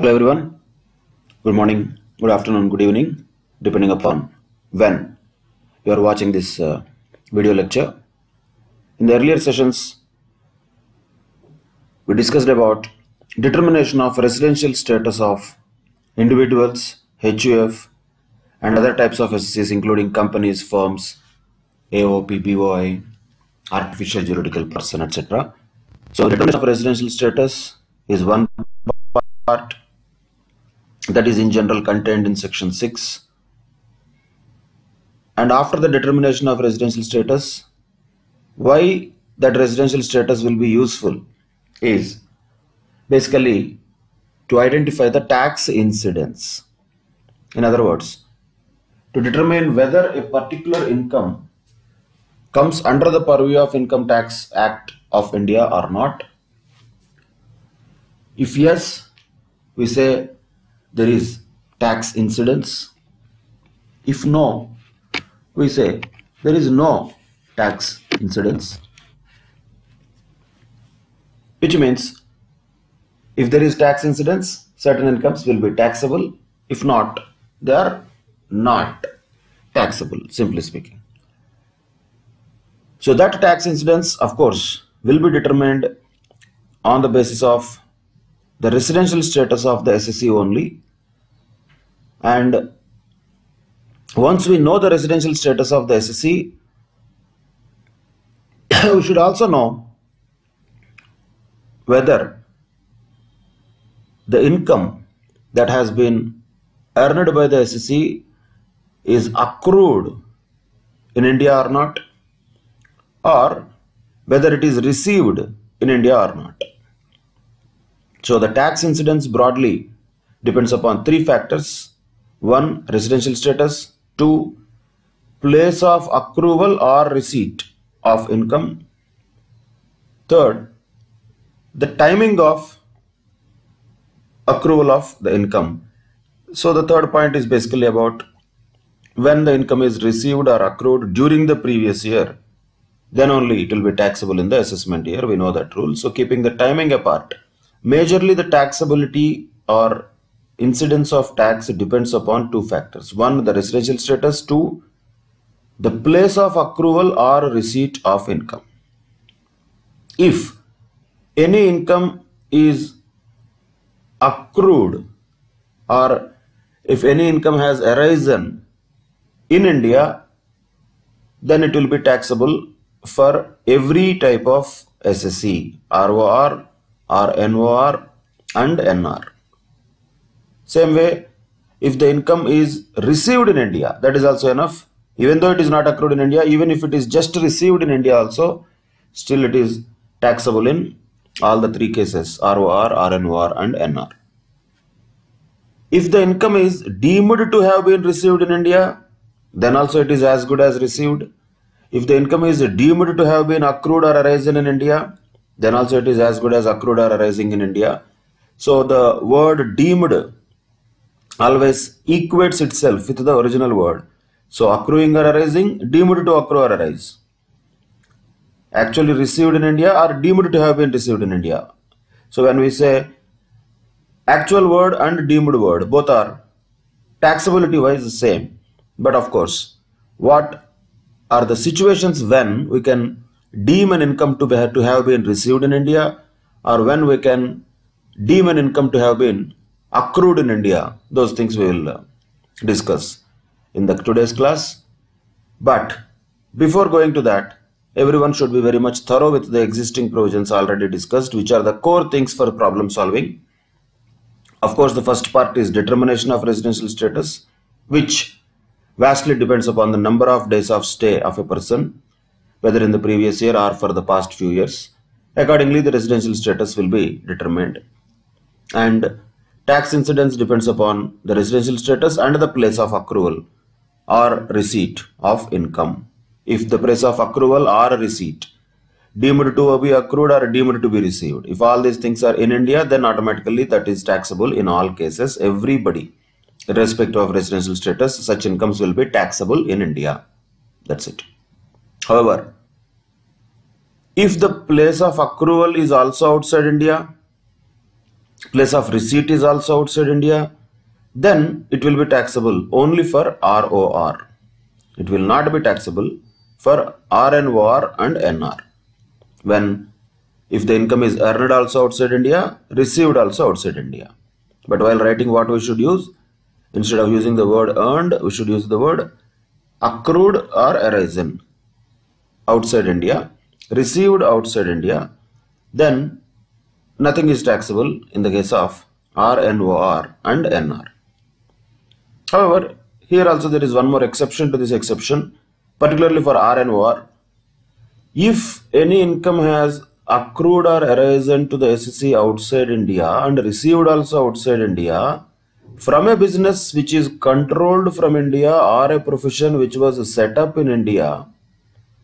Hello everyone. Good morning, good afternoon, good evening, depending upon when you are watching this video lecture. In the earlier sessions, we discussed about determination of residential status of individuals, HUF, and other types of SSCs including companies, firms, AOP, BOI, artificial juridical person, etc. So determination of residential status is one part that is in general contained in section 6. And after the determination of residential status, why that residential status will be useful is basically to identify the tax incidence. In other words, to determine whether a particular income comes under the purview of Income Tax Act of India or not. If yes, we say there is tax incidence. If no, we say there is no tax incidence. Which means if there is tax incidence, certain incomes will be taxable. If not, they are not taxable, simply speaking. So that tax incidence, of course, will be determined on the basis of the residential status of the SSC only. And once we know the residential status of the SSC, we should also know whether the income that has been earned by the SSC is accrued in India or not, or whether it is received in India or not. So the tax incidence broadly depends upon three factors. 1. Residential status. 2. Place of accrual or receipt of income. 3. The timing of accrual of the income. So the third point is basically about when the income is received or accrued during the previous year, then only it will be taxable in the assessment year. We know that rule. So keeping the timing apart, majorly the taxability or incidence of tax depends upon two factors. 1. The residential status. 2. The place of accrual or receipt of income. If any income is accrued or if any income has arisen in India, then it will be taxable for every type of SSC, ROR, NOR and NR. Same way, if the income is received in India, that is also enough. Even though it is not accrued in India, even if it is just received in India also, still it is taxable in all the three cases, ROR, RNOR and NR. If the income is deemed to have been received in India, then also it is as good as received. If the income is deemed to have been accrued or arisen in India, then also it is as good as accrued or arising in India. So the word deemed always equates itself with the original word. So accruing or arising, deemed to accrue or arise. Actually received in India or deemed to have been received in India. So when we say actual word and deemed word, both are taxability wise the same. But of course, what are the situations when we can deem an income to have been received in India, or when we can deem an income to have been accrued in India? Those things we will discuss in the today's class. But before going to that, everyone should be very much thorough with the existing provisions already discussed, which are the core things for problem solving. Of course, the first part is determination of residential status, which vastly depends upon the number of days of stay of a person, whether in the previous year or for the past few years. Accordingly, the residential status will be determined. And tax incidence depends upon the residential status and the place of accrual or receipt of income. If the place of accrual or receipt deemed to be accrued or deemed to be received, if all these things are in India, then automatically that is taxable in all cases. Everybody, irrespective of residential status, such incomes will be taxable in India. That's it. However, if the place of accrual is also outside India, place of receipt is also outside India, then it will be taxable only for ROR. It will not be taxable for RNOR and NR. If the income is earned also outside India, received also outside India. But while writing, what we should use? Instead of using the word earned, we should use the word accrued or arisen outside India, received outside India, then nothing is taxable in the case of RNOR and NR. However, here also there is one more exception to this exception, particularly for RNOR. If any income has accrued or arisen to the SEC outside India and received also outside India from a business which is controlled from India or a profession which was set up in India,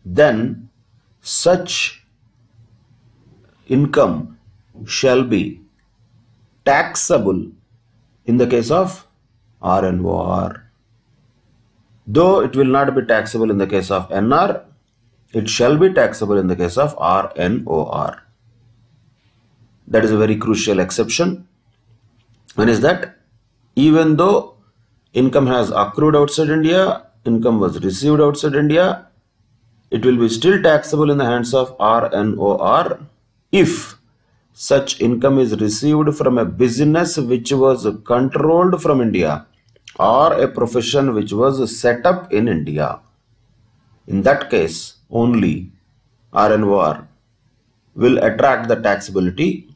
then such income shall be taxable in the case of RNOR. Though it will not be taxable in the case of NR, it shall be taxable in the case of RNOR. That is a very crucial exception. One is that even though income has accrued outside India, income was received outside India, it will be still taxable in the hands of RNOR if such income is received from a business which was controlled from India or a profession which was set up in India. In that case, only RNOR will attract the taxability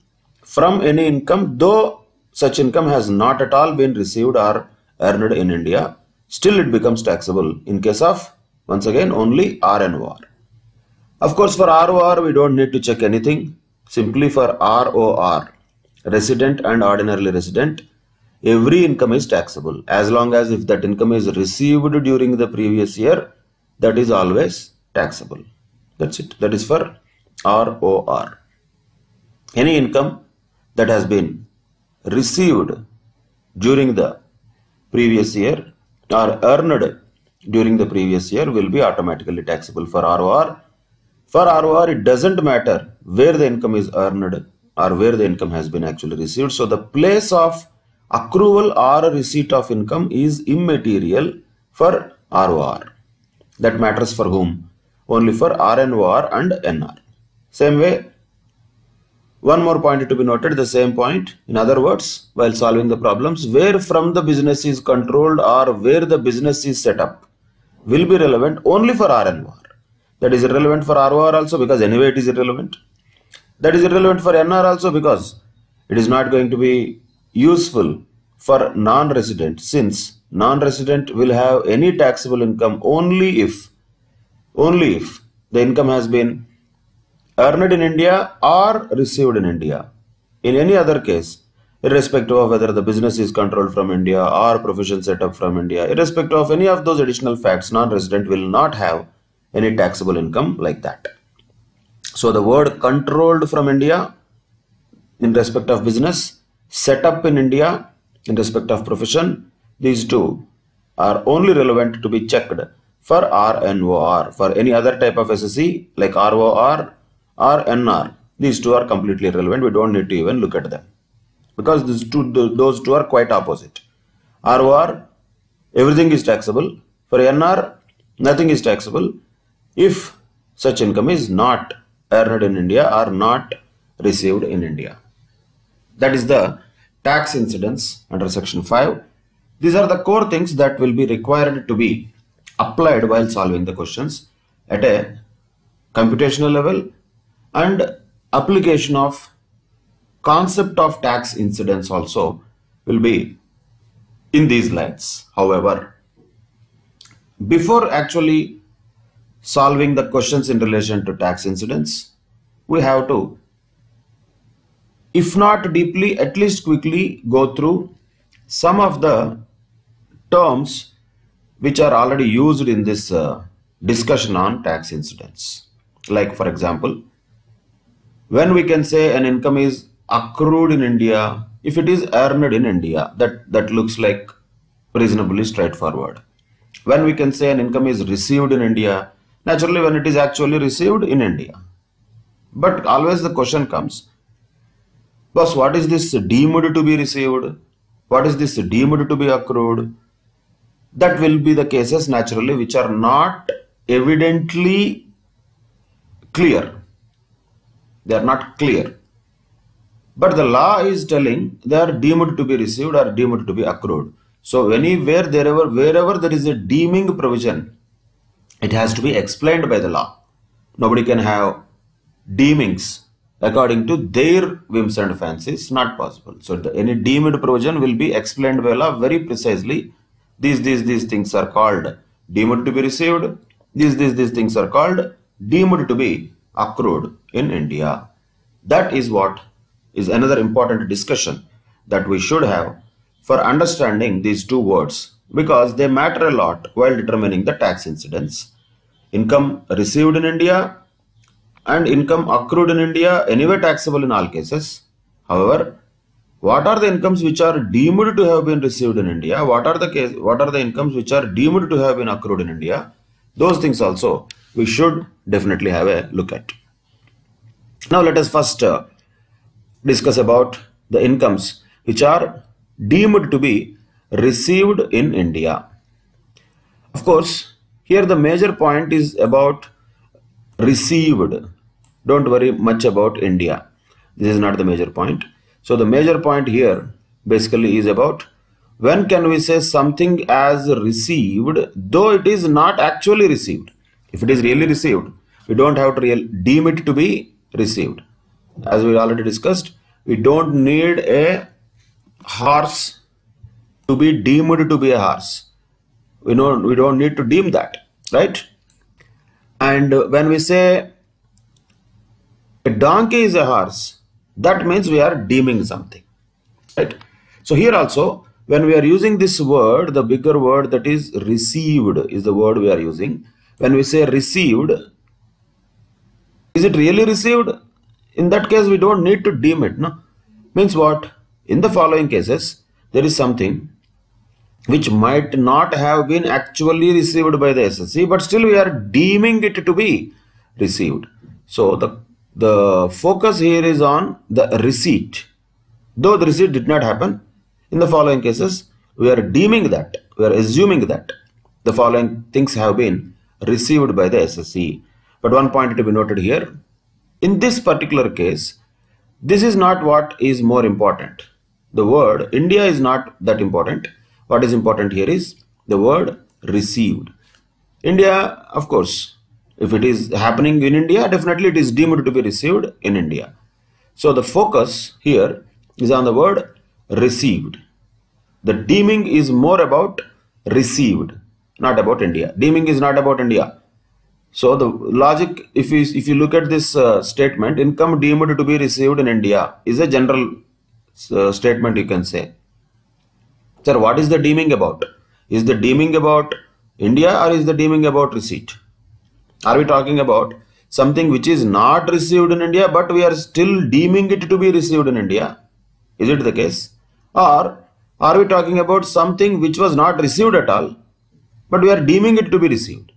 from any income, though such income has not at all been received or earned in India. Still it becomes taxable in case of, once again, only RNOR. Of course, for ROR we don't need to check anything. Simply for ROR, resident and ordinarily resident, every income is taxable as long as if that income is received during the previous year, that is always taxable. That's it. That is for ROR. Any income that has been received during the previous year or earned during the previous year will be automatically taxable for ROR. For ROR, it doesn't matter where the income is earned or where the income has been actually received. So the place of accrual or receipt of income is immaterial for ROR. That matters for whom? Only for RNOR and NR. Same way, one more point to be noted, the same point. In other words, while solving the problems, where from the business is controlled or where the business is set up will be relevant only for RNOR. That is irrelevant for ROR also because anyway it is irrelevant. That is irrelevant for NR also because it is not going to be useful for non-resident, since non-resident will have any taxable income only if the income has been earned in India or received in India. In any other case, irrespective of whether the business is controlled from India or profession set up from India, irrespective of any of those additional facts, non-resident will not have any taxable income like that. So the word controlled from India in respect of business, set up in India in respect of profession, these two are only relevant to be checked for RNOR. For any other type of SSE like ROR or NR, these two are completely irrelevant. We don't need to even look at them because those two are quite opposite. ROR, everything is taxable. For NR, nothing is taxable if such income is not earned in India or not received in India. That is the tax incidence under section 5. These are the core things that will be required to be applied while solving the questions at a computational level, and application of concept of tax incidence also will be in these lines. However, before actually solving the questions in relation to tax incidence, we have to, if not deeply, at least quickly go through some of the terms which are already used in this discussion on tax incidence. Like for example, when we can say an income is accrued in India, if it is earned in India, that looks like reasonably straightforward. When we can say an income is received in India, naturally when it is actually received in India. But always the question comes, Boss, what is this deemed to be received? What is this deemed to be accrued? That will be the cases naturally which are not evidently clear. They are not clear. But the law is telling they are deemed to be received or deemed to be accrued. So anywhere, wherever there is a deeming provision, it has to be explained by the law. Nobody can have deemings according to their whims and fancies. Not possible. So any deemed provision will be explained by law very precisely. These things are called deemed to be received. These things are called deemed to be accrued in India. That is what is another important discussion that we should have for understanding these two words, because they matter a lot while determining the tax incidence. Income received in India and income accrued in India, anyway taxable in all cases. However, what are the incomes which are deemed to have been received in India? What are the incomes which are deemed to have been accrued in India? Those things also we should definitely have a look at. Now let us first discuss about the incomes which are deemed to be received in India. Of course, here the major point is about received. Don't worry much about India. This is not the major point. So the major point here basically is about when can we say something as received, though it is not actually received. If it is really received, we don't have to deem it to be received. As we already discussed, we don't need a horse to be deemed to be a horse. We don't need to deem that, right? And when we say a donkey is a horse, that means we are deeming something, right? So here also, when we are using this word, the bigger word that is received is the word we are using. When we say received, is it really received? In that case, we don't need to deem it, no? Means what? In the following cases, there is something which might not have been actually received by the SSC, but still we are deeming it to be received. So the focus here is on the receipt. Though the receipt did not happen, in the following cases, we are deeming that, we are assuming that the following things have been received by the SSC. But one point to be noted here, in this particular case, this is not what is more important. The word India is not that important. What is important here is the word received. India, of course, if it is happening in India, definitely it is deemed to be received in India. So the focus here is on the word received. The deeming is more about received, not about India. Deeming is not about India. So the logic, if you look at this statement, income deemed to be received in India is a general statement, you can say. Sir, what is the deeming about? Is the deeming about India or is the deeming about receipt? Are we talking about something which is not received in India but we are still deeming it to be received in India? Is it the case? Or are we talking about something which was not received at all but we are deeming it to be received?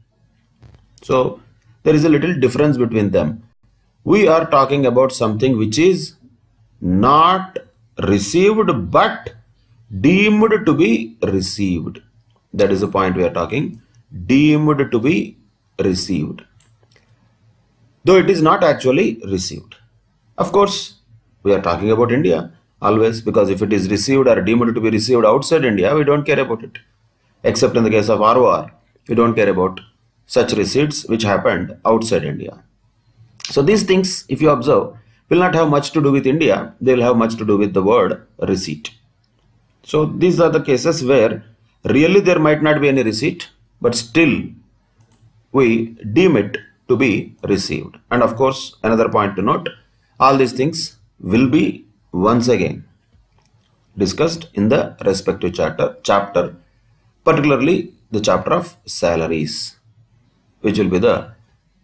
So there is a little difference between them. We are talking about something which is not received but deemed to be received. That is the point we are talking. Deemed to be received, though it is not actually received. Of course, we are talking about India always, because if it is received or deemed to be received outside India, we don't care about it. Except in the case of ROR, we don't care about such receipts which happened outside India. So these things, if you observe, will not have much to do with India. They will have much to do with the word receipt. So these are the cases where really there might not be any receipt, but still we deem it to be received. And of course, another point to note, all these things will be once again discussed in the respective chapter, particularly the chapter of salaries, which will be the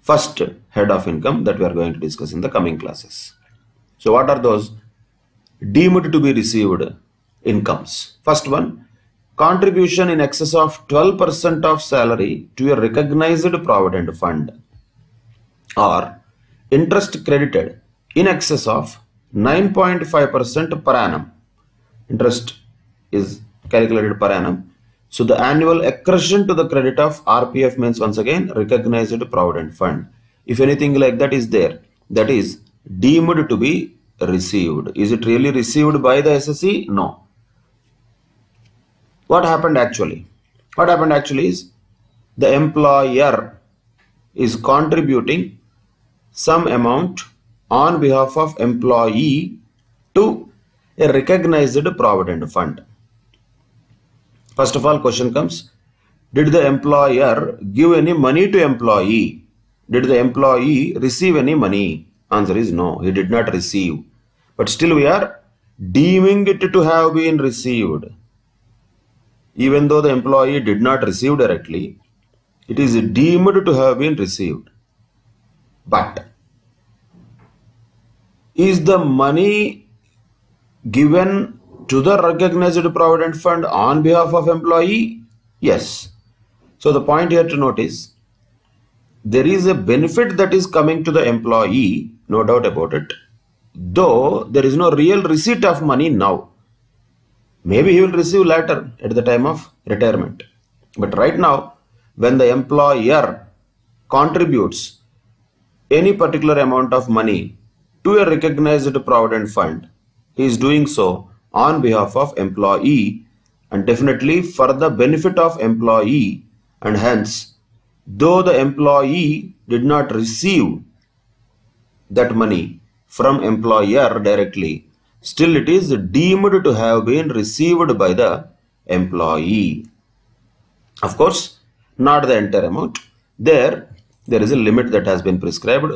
first head of income that we are going to discuss in the coming classes. So what are those deemed to be received incomes? First one, contribution in excess of 12% of salary to a recognized provident fund, or interest credited in excess of 9.5% per annum. Interest is calculated per annum. So the annual accretion to the credit of RPF means once again recognized provident fund. If anything like that is there, that is deemed to be received. Is it really received by the SSE? No. What happened actually? What happened actually is the employer is contributing some amount on behalf of employee to a recognized provident fund. First of all, question comes, did the employer give any money to employee? Did the employee receive any money? Answer is no, he did not receive. But still we are deeming it to have been received. Even though the employee did not receive directly, it is deemed to have been received. But is the money given to the recognized provident fund on behalf of employee? Yes. So the point here to note is, there is a benefit that is coming to the employee, no doubt about it, though there is no real receipt of money now. Maybe he will receive later at the time of retirement. But right now, when the employer contributes any particular amount of money to a recognized provident fund, he is doing so on behalf of employee and definitely for the benefit of employee, and hence though the employee did not receive that money from employer directly, still it is deemed to have been received by the employee. Of course, not the entire amount. There is a limit that has been prescribed.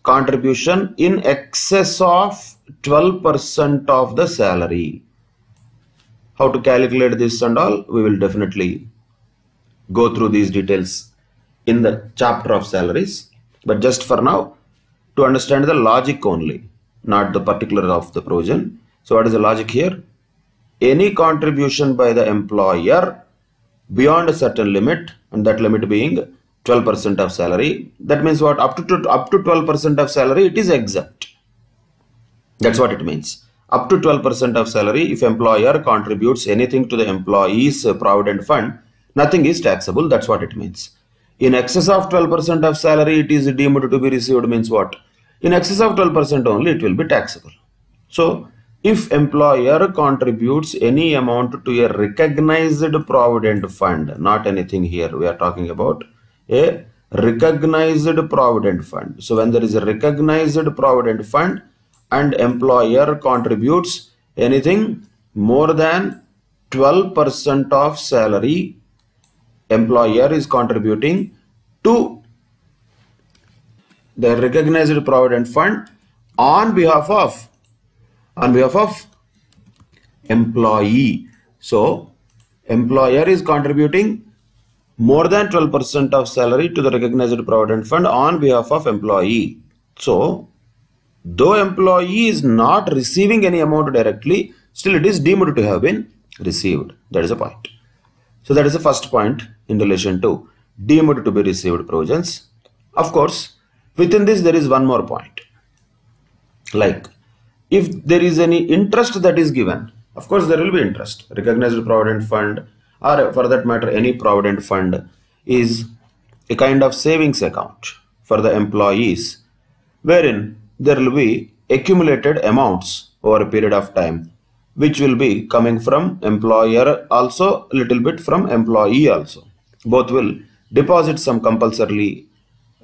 Contribution in excess of 12% of the salary. How to calculate this and all, we will definitely go through these details in the chapter of salaries. But just for now, to understand the logic only, not the particular of the provision. So what is the logic here? Any contribution by the employer beyond a certain limit, and that limit being 12% of salary, that means what? Up to 12% of salary, it is exempt. That's what it means. Up to 12% of salary, if employer contributes anything to the employee's provident fund, nothing is taxable. That's what it means. In excess of 12% of salary, it is deemed to be received means what? In excess of 12% only, it will be taxable. So, if employer contributes any amount to a recognized provident fund, not anything here, we are talking about a recognized provident fund. So, when there is a recognized provident fund and employer contributes anything more than 12% of salary, employer is contributing to the recognized provident fund on behalf of employee. So employer is contributing more than 12% of salary to the recognized provident fund on behalf of employee. So though employee is not receiving any amount directly, still it is deemed to have been received. That is a point. So that is the first point in relation to deemed to be received provisions. Of course, within this there is one more point. Like, if there is any interest that is given, of course there will be interest. Recognized provident fund, or for that matter any provident fund, is a kind of savings account for the employees, wherein there will be accumulated amounts over a period of time, which will be coming from employer also, a little bit from employee also. Both will deposit some compulsorily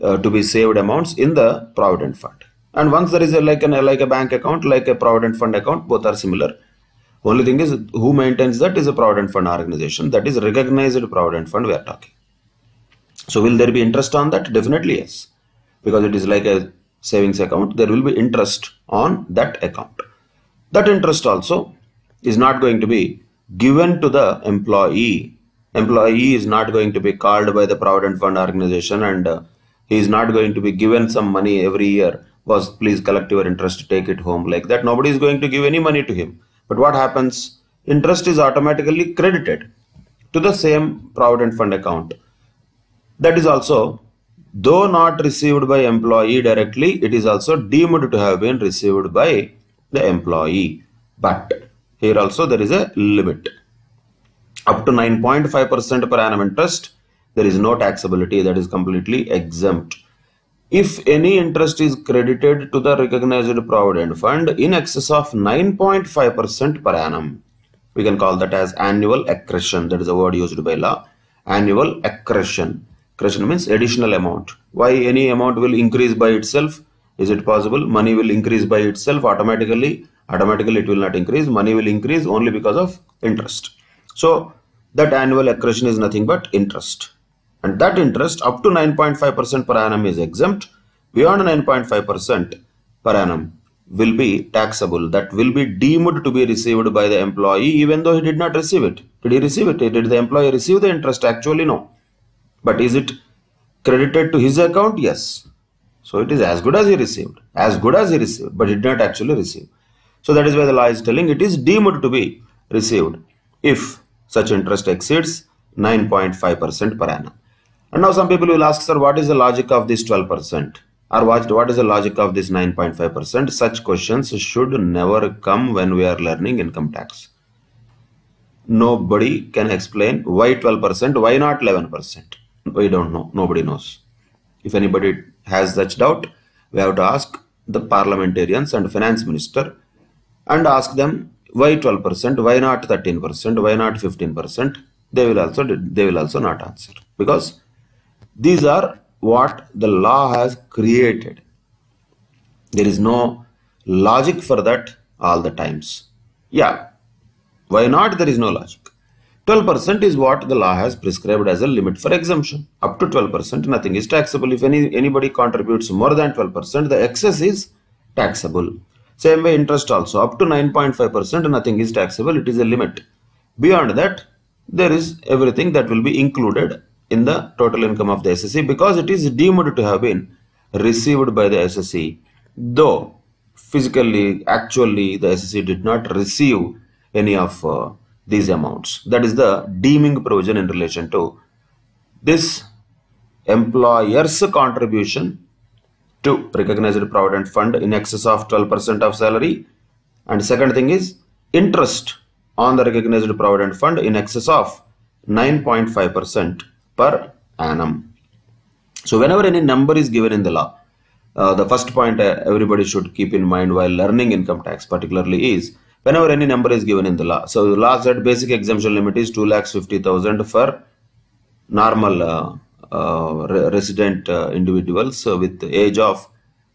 to be saved amounts in the provident fund. And once there is like a bank account, like a provident fund account, both are similar. Only thing is, who maintains that is a provident fund organization, that is recognized provident fund we are talking. So will there be interest on that? Definitely yes, because it is like a savings account, there will be interest on that account. That interest also is not going to be given to the employee. Employee is not going to be called by the provident fund organization and he is not going to be given some money every year. Was please collect your interest, take it home, like that. Nobody is going to give any money to him. But what happens? Interest is automatically credited to the same provident fund account. That is also, though not received by employee directly, it is also deemed to have been received by the employee. But here also there is a limit. Up to 9.5% per annum interest, there is no taxability, that is completely exempt. If any interest is credited to the recognized provident fund in excess of 9.5% per annum, we can call that as annual accretion. That is a word used by law. Annual accretion. Accretion means additional amount. Why any amount will increase by itself? Is it possible? Money will increase by itself automatically? Automatically it will not increase. Money will increase only because of interest. So that annual accretion is nothing but interest. And that interest up to 9.5% per annum is exempt. Beyond 9.5% per annum will be taxable. That will be deemed to be received by the employee even though he did not receive it. Did he receive it? Did the employee receive the interest? Actually no. But is it credited to his account? Yes. So it is as good as he received. As good as he received, but did not actually receive. So that is why the law is telling it is deemed to be received if such interest exceeds 9.5% per annum. And now some people will ask, sir, what is the logic of this 12%? Or what is the logic of this 9.5%? Such questions should never come when we are learning income tax. Nobody can explain why 12%, why not 11%. We don't know. Nobody knows. If anybody has such doubt, we have to ask the parliamentarians and finance minister and ask them why 12%, why not 13%, why not 15%. They will also not answer, because these are what the law has created. There is no logic for that all the times. Yeah, why not? There is no logic. 12% is what the law has prescribed as a limit for exemption. Up to 12%, nothing is taxable. If anybody contributes more than 12%, the excess is taxable. Same way interest also. Up to 9.5%, nothing is taxable. It is a limit. Beyond that, there is everything that will be included in the total income of the SSC, because it is deemed to have been received by the SSC, though physically, actually, the SSC did not receive any of these amounts. That is the deeming provision in relation to this employer's contribution to recognized provident fund in excess of 12% of salary. And second thing is interest on the recognized provident fund in excess of 9.5% per annum. So whenever any number is given in the law, the first point everybody should keep in mind while learning income tax particularly is, whenever any number is given in the law. So the law said basic exemption limit is 2,50,000 for normal resident individuals with age of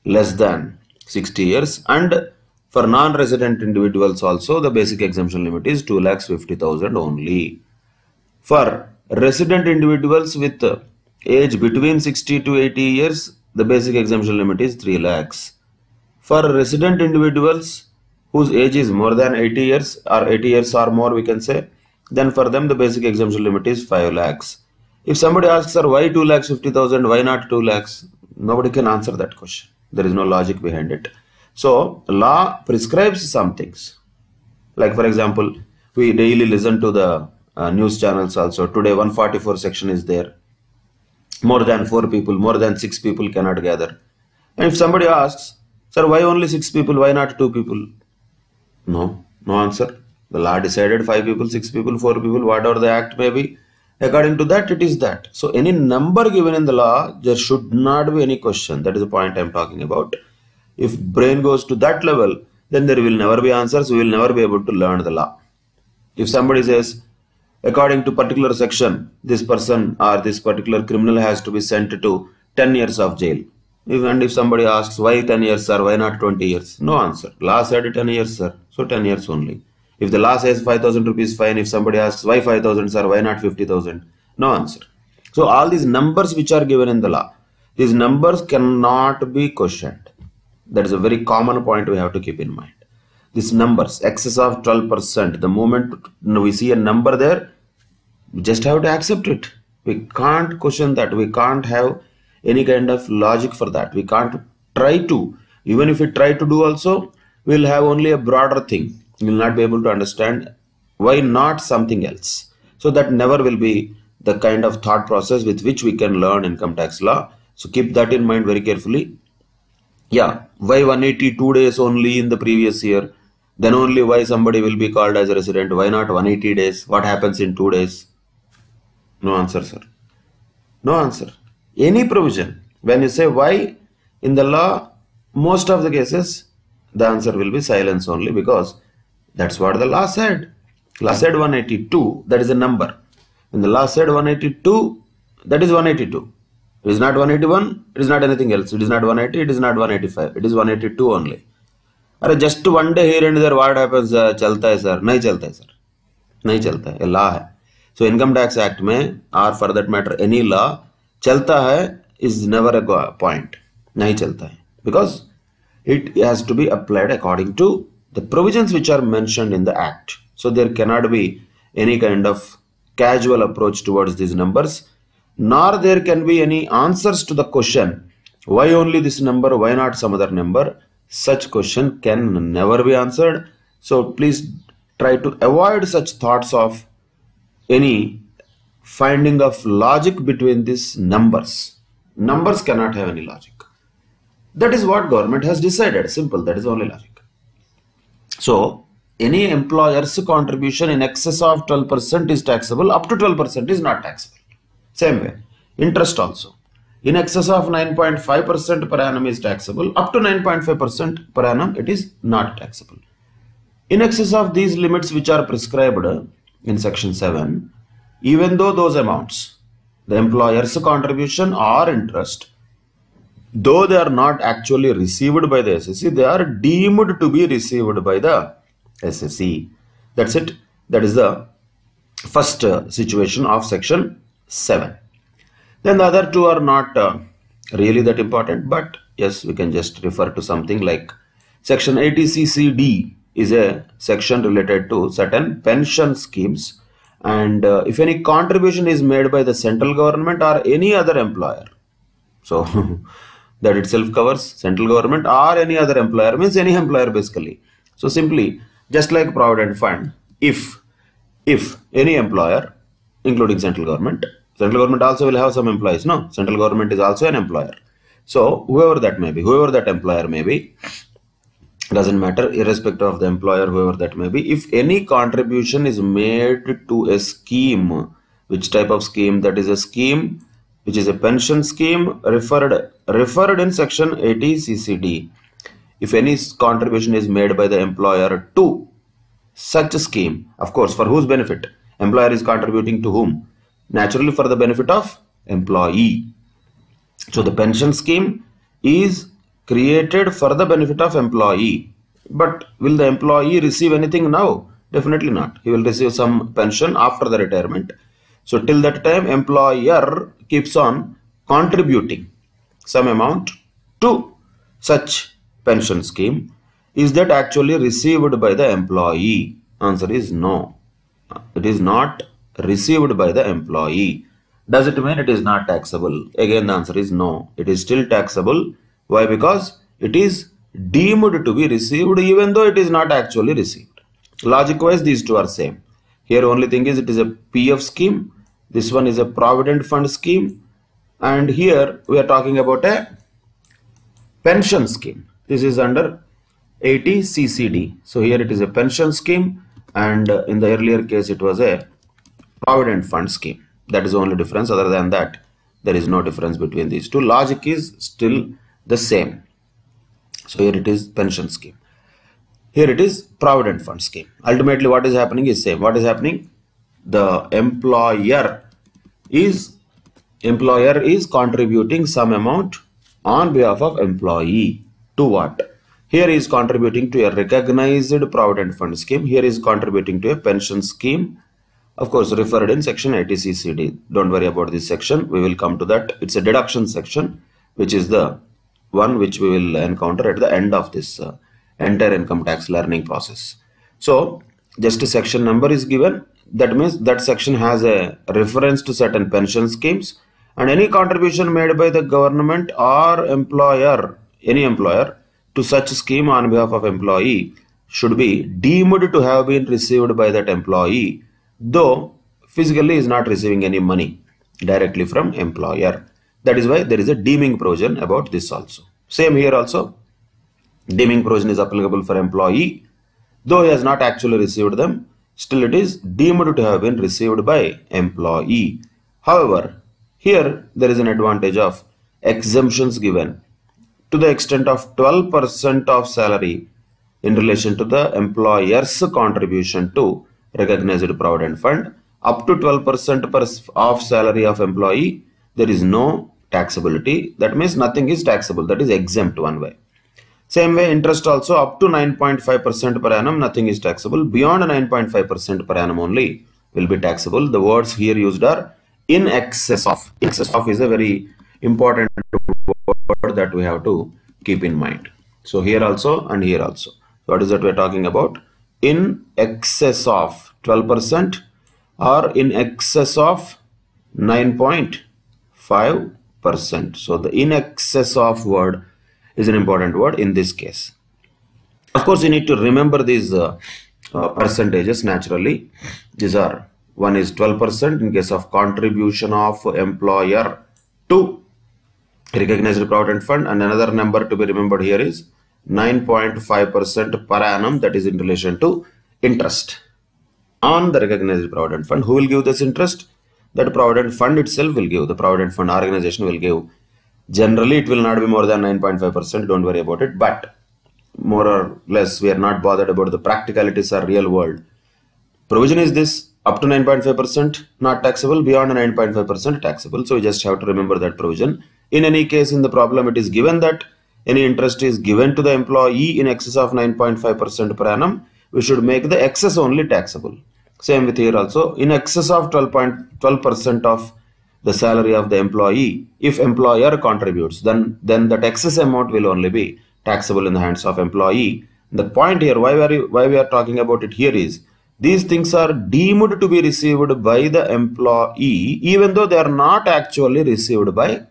less than 60 years, and for non-resident individuals also the basic exemption limit is 2,50,000 only. For resident individuals with age between 60 to 80 years, the basic exemption limit is 3 lakhs. For resident individuals whose age is more than 80 years or 80 years or more, we can say, then for them the basic exemption limit is 5 lakhs. If somebody asks, sir, why 2,50,000, why not 2 lakhs? Nobody can answer that question. There is no logic behind it. So law prescribes some things. Like for example, we daily listen to the news channels also. Today 144 section is there. More than 4 people, more than 6 people cannot gather. And if somebody asks, sir, why only 6 people, why not 2 people? No answer. The law decided 5 people, 6 people, 4 people, whatever the act may be. According to that, it is that. So any number given in the law, there should not be any question. That is the point I am talking about. If brain goes to that level, then there will never be answers. We will never be able to learn the law. If somebody says, according to particular section, this person or this particular criminal has to be sent to 10 years of jail. If somebody asks, why 10 years, sir, why not 20 years? No answer. Law said 10 years, sir. So 10 years only. If the law says 5,000 rupees fine, if somebody asks, why 5,000, sir, why not 50,000? No answer. So all these numbers which are given in the law, these numbers cannot be questioned. That is a very common point we have to keep in mind. These numbers, excess of 12%, the moment we see a number there, we just have to accept it. We can't question that. We can't have any kind of logic for that. We can't try to. Even if we try to do also, we will have only a broader thing. We will not be able to understand why not something else. So that never will be the kind of thought process with which we can learn income tax law. So keep that in mind very carefully. Yeah, why 182 days only in the previous year? Then only why somebody will be called as a resident? Why not 180 days? What happens in 2 days? No answer, sir. No answer. Any provision. When you say why in the law, most of the cases, the answer will be silence only, because that's what the law said. Law said 182, that is a number. When the law said 182, that is 182. It is not 181, it is not anything else. It is not 180, it is not 185. It is 182 only. अरे just one day here and there what happens? चलता है sir? नहीं चलता है sir, नहीं चलता है, ये लॉ है. So income tax act में, or for that matter any law, चलता है is never a point. नहीं चलता है, because it has to be applied according to the provisions which are mentioned in the act. So there cannot be any kind of casual approach towards these numbers, nor there can be any answers to the question why only this number, why not some other number. Such question can never be answered. So please try to avoid such thoughts of any finding of logic between these numbers. Numbers cannot have any logic. That is what government has decided. Simple, that is only logic. So any employer's contribution in excess of 12% is taxable, up to 12% is not taxable. Same way, interest also. In excess of 9.5% per annum is taxable, up to 9.5% per annum it is not taxable. In excess of these limits which are prescribed in section 7, even though those amounts, the employer's contribution or interest, though they are not actually received by the SSC, they are deemed to be received by the SSC. That's it. That is the first situation of section 7. Then the other two are not really that important, but yes, we can just refer to something like section 80CCD is a section related to certain pension schemes, and if any contribution is made by the central government or any other employer, so that itself covers central government or any other employer, means any employer basically. So simply, just like provident fund, if any employer, including central government also will have some employees, no? Central government is also an employer. So whoever that may be, whoever that employer may be, doesn't matter, irrespective of the employer, whoever that may be, if any contribution is made to a scheme, which type of scheme? That is a scheme which is a pension scheme referred in section 80CCD. If any contribution is made by the employer to such a scheme, of course, for whose benefit? Employer is contributing to whom? Naturally for the benefit of employee. So the pension scheme is created for the benefit of employee. But will the employee receive anything now? Definitely not. He will receive some pension after the retirement. So till that time, employer keeps on contributing some amount to such pension scheme. Is that actually received by the employee? Answer is no. It is not received by the employee. Does it mean it is not taxable? Again, the answer is no. It is still taxable. Why? Because it is deemed to be received even though it is not actually received. Logic wise, these two are same. Here only thing is it is a PF scheme. This one is a provident fund scheme. And here we are talking about a pension scheme. This is under 80CCD. So here it is a pension scheme, and in the earlier case it was a provident fund scheme. That is the only difference. Other than that, there is no difference between these two. Logic is still the same. So here it is pension scheme. Here it is provident fund scheme. Ultimately what is happening is same. What is happening? The employer is contributing some amount on behalf of employee to what? Here is contributing to a recognized provident fund scheme. Here is contributing to a pension scheme. Of course, referred in section 80CCD. Don't worry about this section. We will come to that. It's a deduction section, which is the one which we will encounter at the end of this entire income tax learning process. So, just a section number is given. That means that section has a reference to certain pension schemes, and any contribution made by the government or employer, any employer, to such scheme on behalf of employee should be deemed to have been received by that employee, though physically is not receiving any money directly from employer. That is why there is a deeming provision about this also. Same here also. Deeming provision is applicable for employee. Though he has not actually received them, still it is deemed to have been received by employee. However, here there is an advantage of exemptions given to the extent of 12% of salary in relation to the employer's contribution to recognized provident fund. Up to 12% of salary of employee, there is no taxability. That means nothing is taxable. That is exempt one way. Same way, interest also up to 9.5% per annum, nothing is taxable. Beyond 9.5% per annum only will be taxable. The words here used are in excess of. In excess of is a very important word that we have to keep in mind. So here also and here also. What is that we are talking about? In excess of 12% or in excess of 9.5%. So the in excess of word is an important word in this case. Of course, you need to remember these percentages naturally. These are, one is 12% in case of contribution of employer to recognized provident fund, and another number to be remembered here is 9.5% per annum, that is in relation to interest on the recognized provident fund. Who will give this interest? That provident fund itself will give, the provident fund organization will give. Generally, it will not be more than 9.5%, don't worry about it, but more or less, we are not bothered about the practicalities or real world. Provision is this, up to 9.5% not taxable, beyond 9.5% taxable. So, we just have to remember that provision. In any case, in the problem, it is given that any interest is given to the employee in excess of 9.5% per annum, we should make the excess only taxable. Same with here also, in excess of 12% of the salary of the employee, if employer contributes, then that excess amount will only be taxable in the hands of employee. The point here, why we are talking about it here is, these things are deemed to be received by the employee, even though they are not actually received by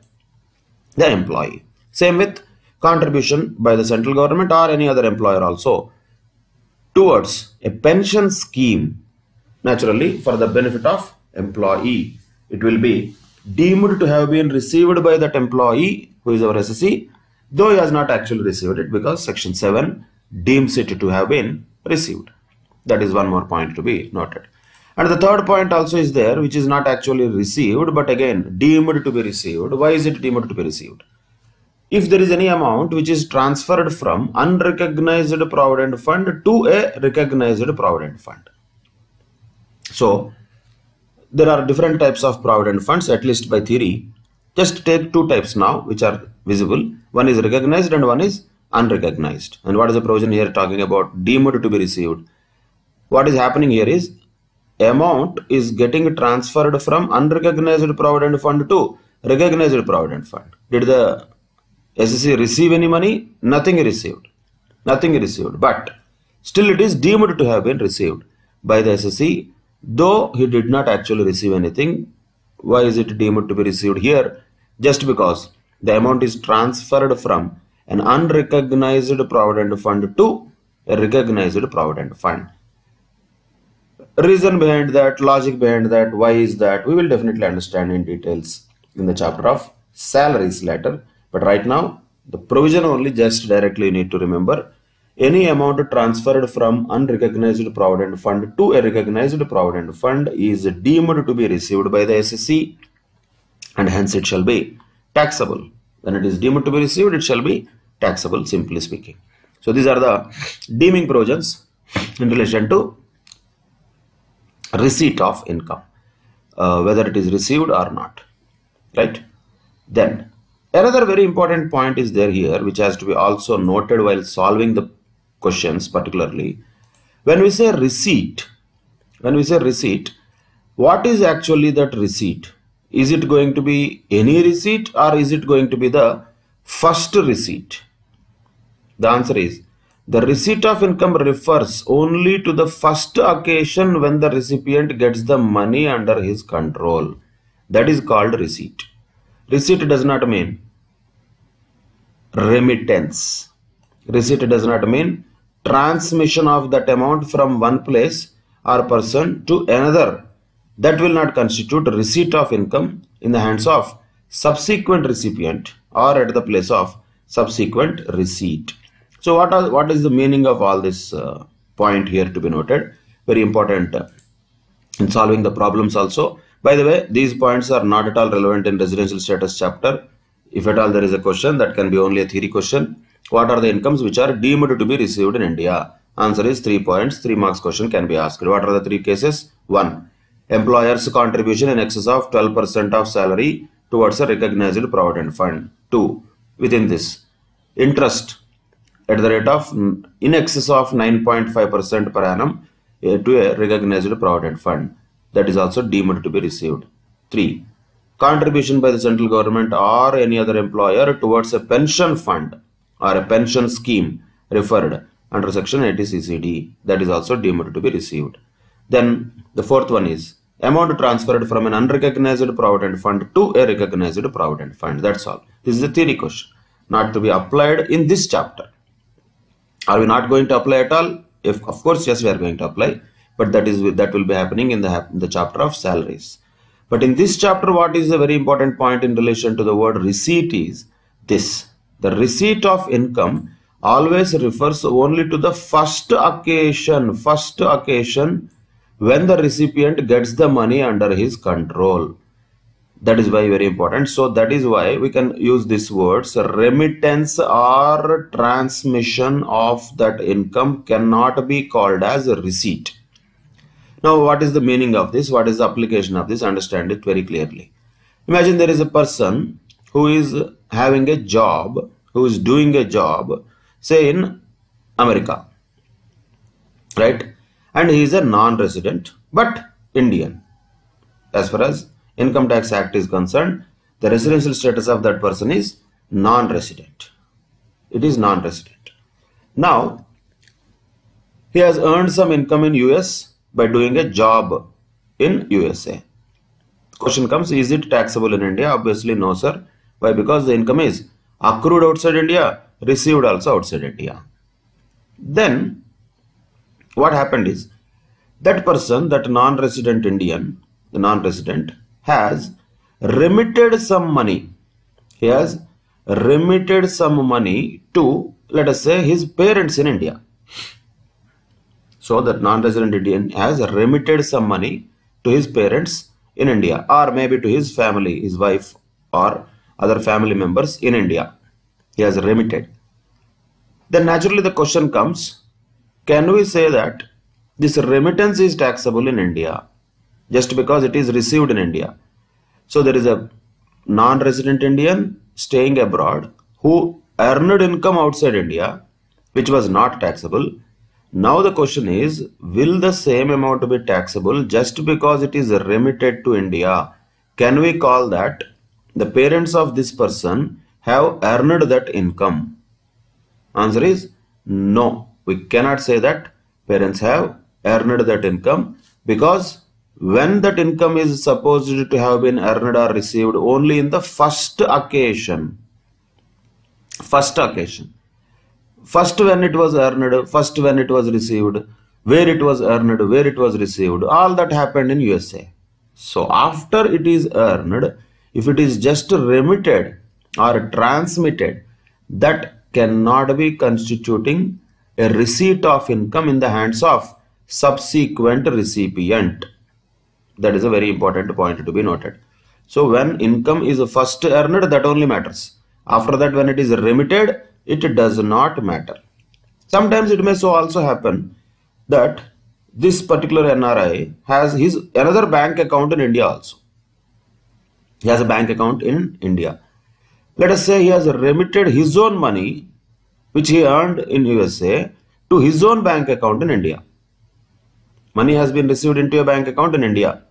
the employee. Same with contribution by the central government or any other employer also towards a pension scheme, naturally for the benefit of employee. It will be deemed to have been received by that employee who is our SSC, though he has not actually received it, because section 7 deems it to have been received. That is one more point to be noted. And the third point also is there, which is not actually received, but again deemed to be received. Why is it deemed to be received? If there is any amount which is transferred from unrecognized provident fund to a recognized provident fund. So, there are different types of provident funds, at least by theory. Just take two types now which are visible. One is recognized and one is unrecognized. And what is the provision here talking about? Deemed to be received. What is happening here is, amount is getting transferred from unrecognized provident fund to recognized provident fund. Did the SSC receive any money? Nothing received. Nothing received. But still it is deemed to have been received by the SSC, though he did not actually receive anything. Why is it deemed to be received here? Just because the amount is transferred from an unrecognized provident fund to a recognized provident fund. Reason behind that, logic behind that, why is that, we will definitely understand in details in the chapter of salaries later. But right now, the provision only, just directly you need to remember, any amount transferred from unrecognized provident fund to a recognized provident fund is deemed to be received by the SSC, and hence it shall be taxable. When it is deemed to be received, it shall be taxable, simply speaking. So these are the deeming provisions in relation to receipt of income, whether it is received or not, right? Then another very important point is there here, which has to be also noted while solving the questions, particularly when we say receipt. What is actually that receipt? Is it going to be any receipt, or is it going to be the first receipt? The answer is, the receipt of income refers only to the first occasion when the recipient gets the money under his control. That is called receipt. Receipt does not mean remittance. Receipt does not mean transmission of that amount from one place or person to another. That will not constitute receipt of income in the hands of subsequent recipient or at the place of subsequent receipt. So what is the meaning of all this point here to be noted? Very important in solving the problems also. By the way, these points are not at all relevant in residential status chapter. If at all there is a question, that can be only a theory question. What are the incomes which are deemed to be received in India? Answer is 3 points. 3 marks question can be asked. What are the 3 cases? 1. Employer's contribution in excess of 12% of salary towards a recognized provident fund. 2. Within this, interest at the rate of in excess of 9.5% per annum to a recognized provident fund, that is also deemed to be received. 3. Contribution by the central government or any other employer towards a pension fund or a pension scheme referred under section 80 CCD, that is also deemed to be received. Then the 4th one is amount transferred from an unrecognized provident fund to a recognized provident fund. That's all. This is a theory question, not to be applied in this chapter. Are we not going to apply at all? If of course, yes, we are going to apply, but that will be happening in the chapter of salaries. But in this chapter, what is a very important point in relation to the word receipt is this: the receipt of income always refers only to the first occasion when the recipient gets the money under his control. That is why very important. So that is why we can use these words: remittance or transmission of that income cannot be called as a receipt. Now, what is the meaning of this? What is the application of this? Understand it very clearly. Imagine there is a person who is having a job, who is doing a job, say in America, right? And he is a non-resident but Indian. As far as Income Tax Act is concerned, the residential status of that person is non-resident. It is non-resident. Now, he has earned some income in US by doing a job in USA. Question comes, is it taxable in India? Obviously no, sir. Why? Because the income is accrued outside India, received also outside India. Then what happened is, that person, that non-resident Indian, the non-resident, has remitted some money. He has remitted some money to, let us say, his parents in India. So that non-resident Indian has remitted some money to his parents in India, or maybe to his family, his wife or other family members in India. He has remitted. Then naturally the question comes, can we say that this remittance is taxable in India just because it is received in India? So there is a non-resident Indian staying abroad who earned income outside India which was not taxable. Now the question is, will the same amount be taxable just because it is remitted to India? Can we call that the parents of this person have earned that income? Answer is no. We cannot say that parents have earned that income, because when that income is supposed to have been earned or received only in the first occasion. First when it was earned, first when it was received, where it was earned, where it was received, all that happened in USA. So after it is earned, if it is just remitted or transmitted, that cannot be constituting a receipt of income in the hands of subsequent recipient. That is a very important point to be noted. So when income is first earned, that only matters. After that, when it is remitted, it does not matter. Sometimes it may so also happen that this particular NRI has his another bank account in India also. He has a bank account in India. Let us say he has remitted his own money which he earned in USA to his own bank account in India. Money has been received into a bank account in India.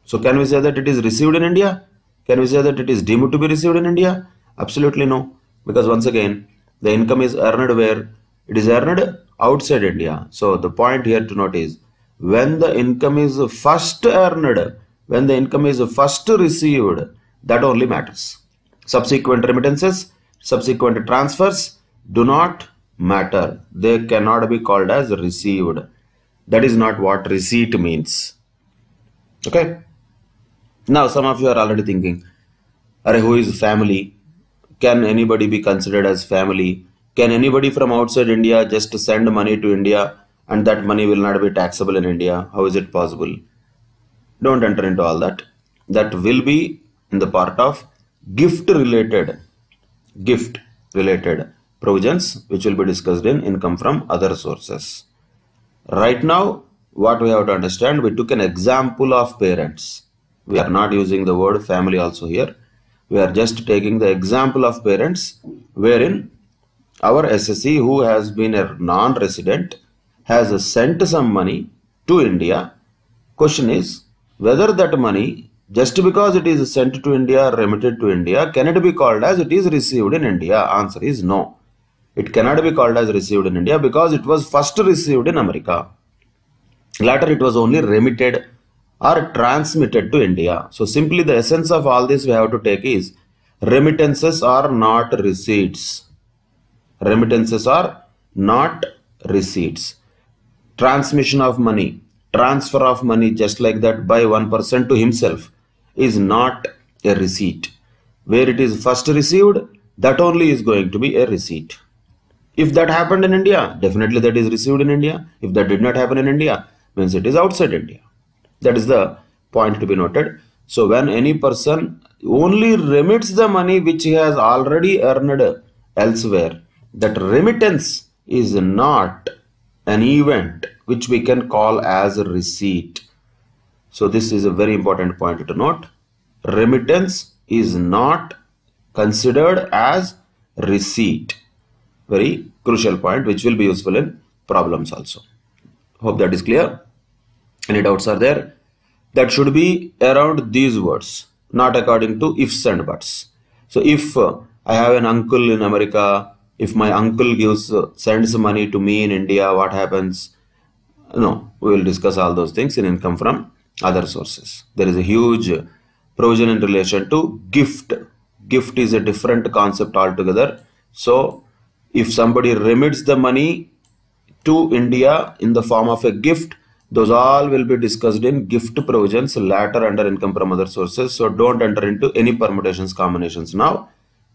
So can we say that it is received in India? Can we say that it is deemed to be received in India? Absolutely no. Because once again, the income is earned where? It is earned outside India. So the point here to note is, when the income is first earned, when the income is first received, that only matters. Subsequent remittances, subsequent transfers do not matter. They cannot be called as received. That is not what receipt means. Okay. Now some of you are already thinking, who is family? Can anybody be considered as family Can anybody from outside India just send money to India and that money will not be taxable in India? How is it possible? Don't enter into all that. That will be in the part of gift related provisions, which will be discussed in income from other sources. Right now, what we have to understand, we took an example of parents. We are not using the word family also here. We are just taking the example of parents, wherein our SSC who has been a non-resident has sent some money to India. Question is whether that money, just because it is sent to India, remitted to India, can it be called as it is received in India? Answer is no. It cannot be called as received in India because it was first received in America. Later it was only remitted or transmitted to India. So simply the essence of all this we have to take is remittances are not receipts. Remittances are not receipts. Transmission of money, transfer of money just like that by one person to himself is not a receipt. Where it is first received, that only is going to be a receipt. If that happened in India, definitely that is received in India. If that did not happen in India, means it is outside India. That is the point to be noted. So when any person only remits the money which he has already earned elsewhere, that remittance is not an event which we can call as a receipt. So this is a very important point to note. Remittance is not considered as receipt. Very crucial point which will be useful in problems also. Hope that is clear. Any doubts are there? That should be around these words, not according to ifs and buts. So if I have an uncle in America, if my uncle sends money to me in India, what happens? No, we will discuss all those things in income from other sources. There is a huge provision in relation to gift. Gift is a different concept altogether. So if somebody remits the money to India in the form of a gift, those all will be discussed in gift provisions later under income from other sources. So don't enter into any permutations, combinations now.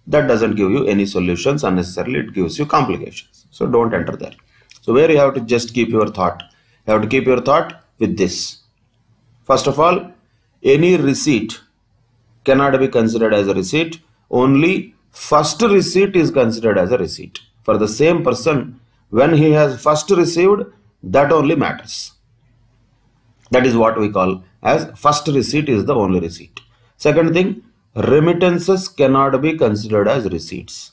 That doesn't give you any solutions unnecessarily. It gives you complications. So don't enter there. So where you have to just keep your thought. You have to keep your thought with this. First of all, any receipt cannot be considered as a receipt. Only first receipt is considered as a receipt. For the same person, when he has first received, that only matters. That is what we call as first receipt is the only receipt. Second thing, remittances cannot be considered as receipts.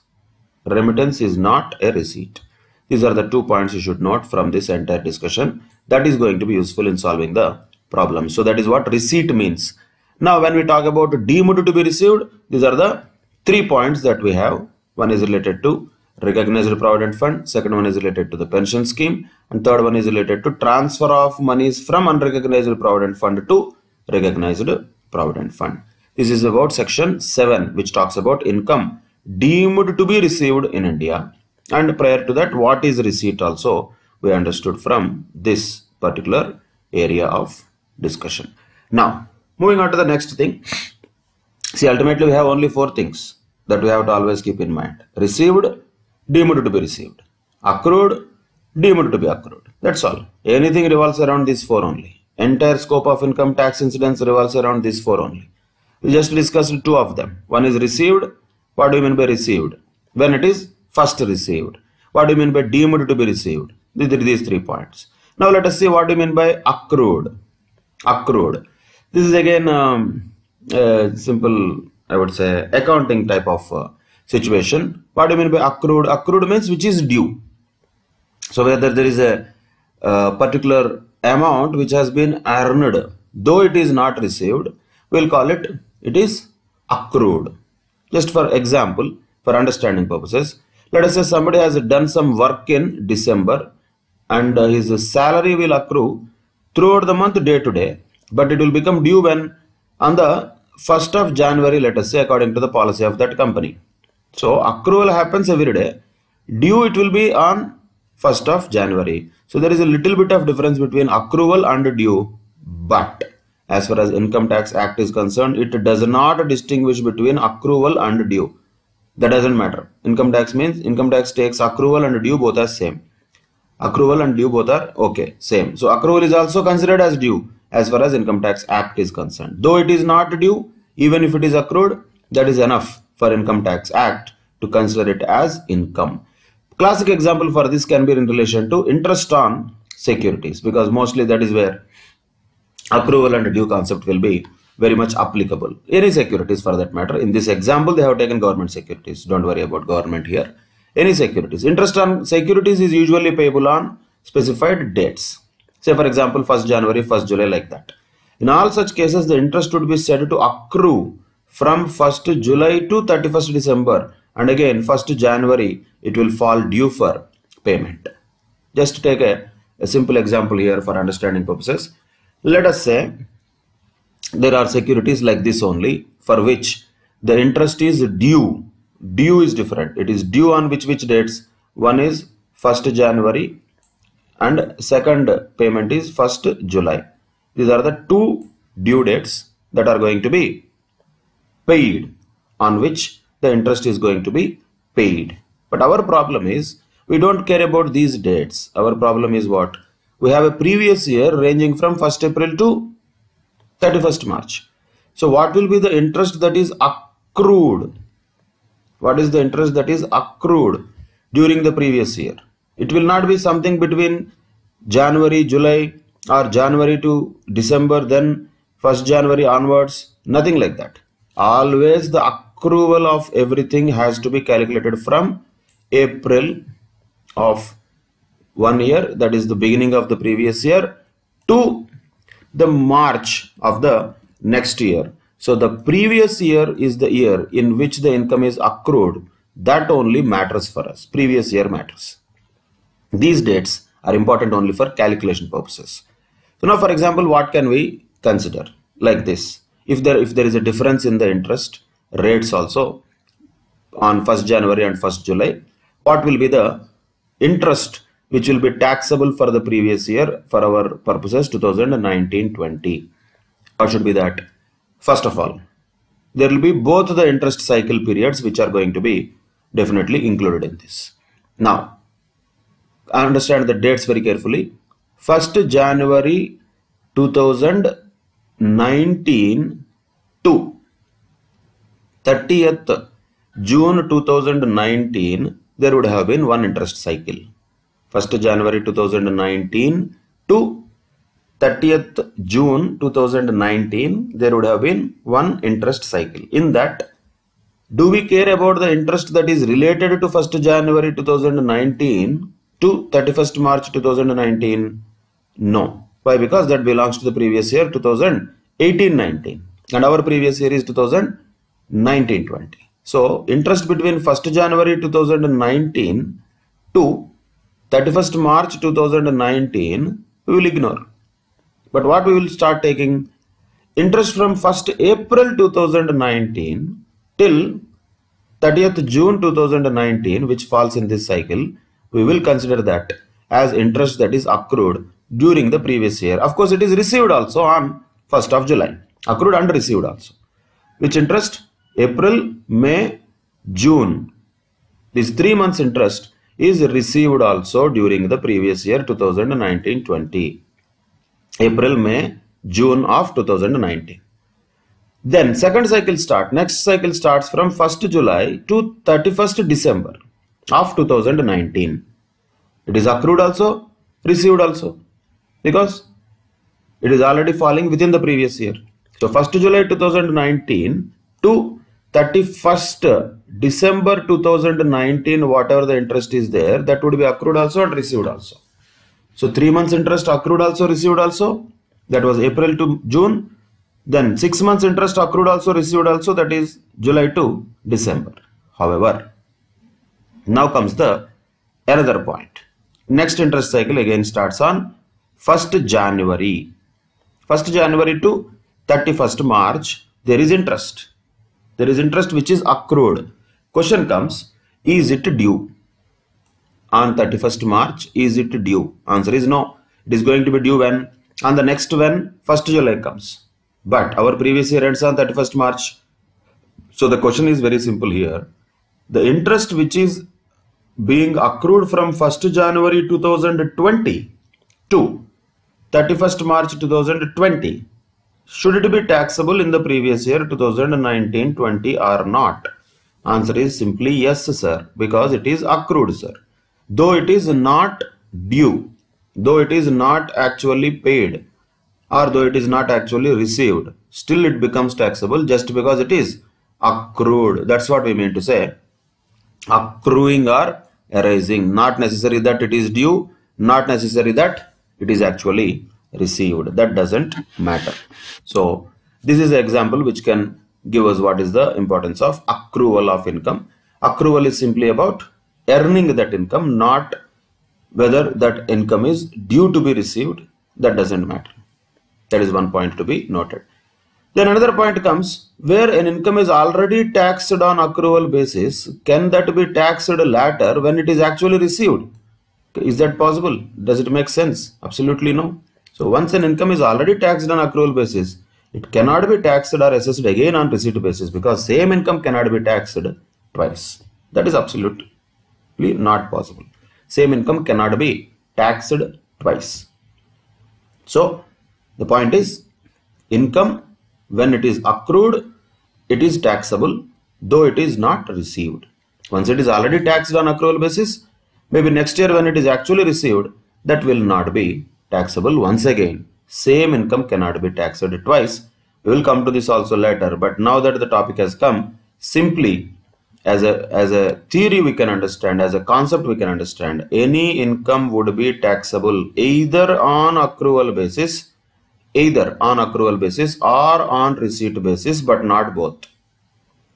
Remittance is not a receipt. These are the 2 points you should note from this entire discussion. That is going to be useful in solving the problem. So that is what receipt means. Now when we talk about deemed to be received, these are the 3 points that we have. One is related to recognized provident fund, second one is related to the pension scheme, and third one is related to transfer of monies from unrecognized provident fund to recognized provident fund. This is about section 7, which talks about income deemed to be received in India. And prior to that, what is receipt also we understood from this particular area of discussion. Now moving on to the next thing. See, ultimately we have only 4 things that we have to always keep in mind. Received, deemed to be received. Accrued, deemed to be accrued. That's all. Anything revolves around these 4 only. Entire scope of income tax incidence revolves around these 4 only. We just discussed 2 of them. One is received. What do you mean by received? When it is first received. What do you mean by deemed to be received? These 3 points. Now let us see what do you mean by accrued. Accrued. This is again simple, I would say, accounting type of situation. What do you mean by accrued? Accrued means which is due. So whether there is a particular amount which has been earned, though it is not received, we will call it is accrued. Just for example, for understanding purposes, let us say somebody has done some work in December and his salary will accrue throughout the month day to day, but it will become due when on the 1st of January, let us say, according to the policy of that company. So accrual happens every day. Due it will be on 1st of January. So there is a little bit of difference between accrual and due, but as far as Income Tax Act is concerned, it does not distinguish between accrual and due. That doesn't matter. Income tax means income tax takes accrual and due both as same. Accrual and due both are okay, same. So accrual is also considered as due as far as Income Tax Act is concerned. Though it is not due, even if it is accrued, that is enough for Income Tax Act to consider it as income. Classic example for this can be in relation to interest on securities, because mostly that is where accrual and due concept will be very much applicable. Any securities for that matter. In this example, they have taken government securities. Don't worry about government here. Any securities. Interest on securities is usually payable on specified dates. Say for example, 1st January, 1st July, like that. In all such cases, the interest would be said to accrue from 1st July to 31st December. And again, 1st January, it will fall due for payment. Just take a simple example here for understanding purposes. Let us say there are securities like this only, for which the interest is due. Due is different. It is due on which dates? One is 1st January and second payment is 1st July. These are the two due dates that are going to be paid, on which the interest is going to be paid. But our problem is we don't care about these dates. Our problem is what? We have a previous year ranging from 1st April to 31st March. So what will be the interest that is accrued? What is the interest that is accrued during the previous year? It will not be something between January, July, or January to December, then 1st January onwards. Nothing like that. Always the accrual of everything has to be calculated from April of one year, that is the beginning of the previous year, to the March of the next year. So the previous year is the year in which the income is accrued. That only matters for us. Previous year matters. These dates are important only for calculation purposes. So now, for example, what can we consider like this? If there is a difference in the interest rates also on 1st January and 1st July, what will be the interest which will be taxable for the previous year for our purposes 2019-20? What should be that? First of all, there will be both the interest cycle periods which are going to be definitely included in this. Now, understand the dates very carefully. 1st January 2019 to 30th June 2019, there would have been one interest cycle. 1st January 2019 to 30th June 2019, there would have been one interest cycle. In that, do we care about the interest that is related to 1st January 2019 to 31st March 2019? No. Why? Because that belongs to the previous year 2018-19 and our previous year is 2019-20. So interest between 1st January 2019 to 31st March 2019 we will ignore. But what we will start taking? Interest from 1st April 2019 till 30th June 2019, which falls in this cycle, we will consider that as interest that is accrued during the previous year. Of course, it is received also on 1st of July. Accrued and received also. Which interest? April, May, June. This 3 months interest is received also during the previous year 2019-20. April, May, June of 2019. Then second cycle start. Next cycle starts from 1st July to 31st December of 2019. It is accrued also, received also, because it is already falling within the previous year. So 1st July 2019 to 31st December 2019, whatever the interest is there, that would be accrued also and received also. So 3 months interest accrued also, received also, that was April to June. Then 6 months interest accrued also, received also, that is July to December. However, now comes the another point. Next interest cycle again starts on 1st January. 1st January to 31st March, there is interest. There is interest which is accrued. Question comes, is it due? On 31st March, is it due? Answer is no. It is going to be due when? On the next when? 1st July comes. But our previous year ends on 31st March. So the question is very simple here. the interest which is being accrued from 1st January 2020 to 31st March 2020, should it be taxable in the previous year 2019-20 or not? Answer is simply yes, sir, because it is accrued, sir. Though it is not due, though it is not actually paid, or though it is not actually received, still it becomes taxable just because it is accrued. That's what we mean to say. Accruing or arising. Not necessary that it is due, not necessary that it is actually received. That doesn't matter. So this is an example which can give us what is the importance of accrual of income. Accrual is simply about earning that income, not whether that income is due to be received. That doesn't matter. That is one point to be noted. Then another point comes, where an income is already taxed on accrual basis, can that be taxed later when it is actually received? Is that possible? Does it make sense? Absolutely no. So once an income is already taxed on accrual basis, it cannot be taxed or assessed again on receipt basis, because same income cannot be taxed twice. That is absolutely not possible. Same income cannot be taxed twice. So the point is, income, when it is accrued, it is taxable, though it is not received. Once it is already taxed on accrual basis, maybe next year when it is actually received, that will not be taxable once again. Same income cannot be taxed twice. We will come to this also later, but now that the topic has come, simply as a theory we can understand, as a concept we can understand, any income would be taxable either on accrual basis, or on receipt basis, but not both.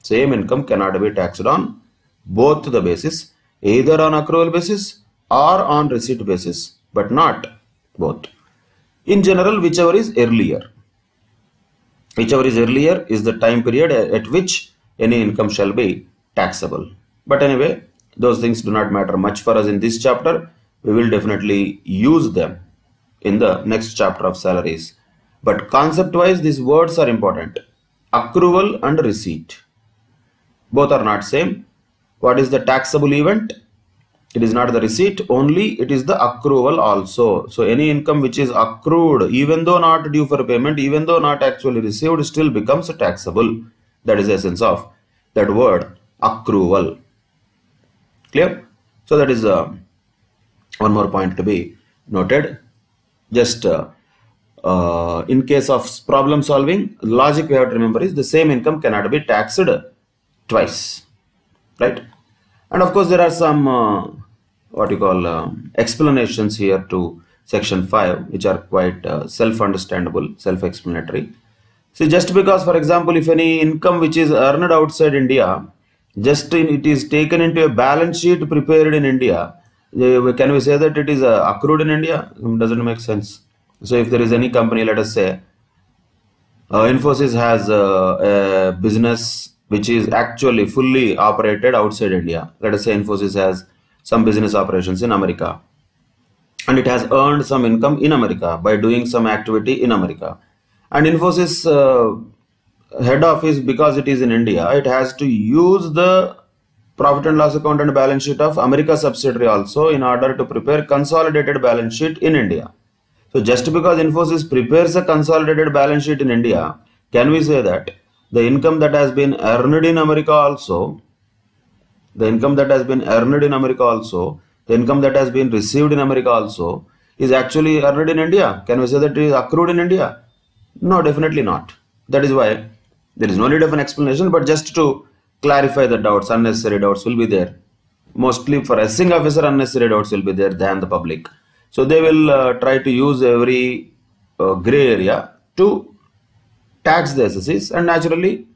Same income cannot be taxed on both the basis, either on accrual basis or on receipt basis, but not both. In general, whichever is earlier is the time period at which any income shall be taxable. But anyway, those things do not matter much for us in this chapter. We will definitely use them in the next chapter of salaries. But concept wise, these words are important. Accrual and receipt. Both are not same. What is the taxable event? It is not the receipt only, it is the accrual also. So any income which is accrued, even though not due for payment, even though not actually received, still becomes taxable. That is the essence of that word, accrual. Clear? So that is one more point to be noted. Just in case of problem solving, logic we have to remember is the same income cannot be taxed twice, right? And of course there are some explanations here to section 5, which are quite self-understandable, self-explanatory. See, just because, for example, if any income which is earned outside India, it is taken into a balance sheet prepared in India, can we say that it is accrued in India? It doesn't make sense. So if there is any company, let us say Infosys has a business which is actually fully operated outside India. Let us say Infosys has some business operations in America, and it has earned some income in America by doing some activity in America. And Infosys head office, because it is in India, it has to use the profit and loss account and balance sheet of America subsidiary also in order to prepare consolidated balance sheet in India. So just because Infosys prepares a consolidated balance sheet in India, can we say that the income that has been earned in America also, the income that has been earned in America also, the income that has been received in America also is actually earned in India? Can we say that it is accrued in India? No, definitely not. That is why there is no need of an explanation, but just to clarify the doubts, unnecessary doubts will be there. Mostly for assessing officer, unnecessary doubts will be there than the public. So they will try to use every gray area to tax the SSEs, and naturally,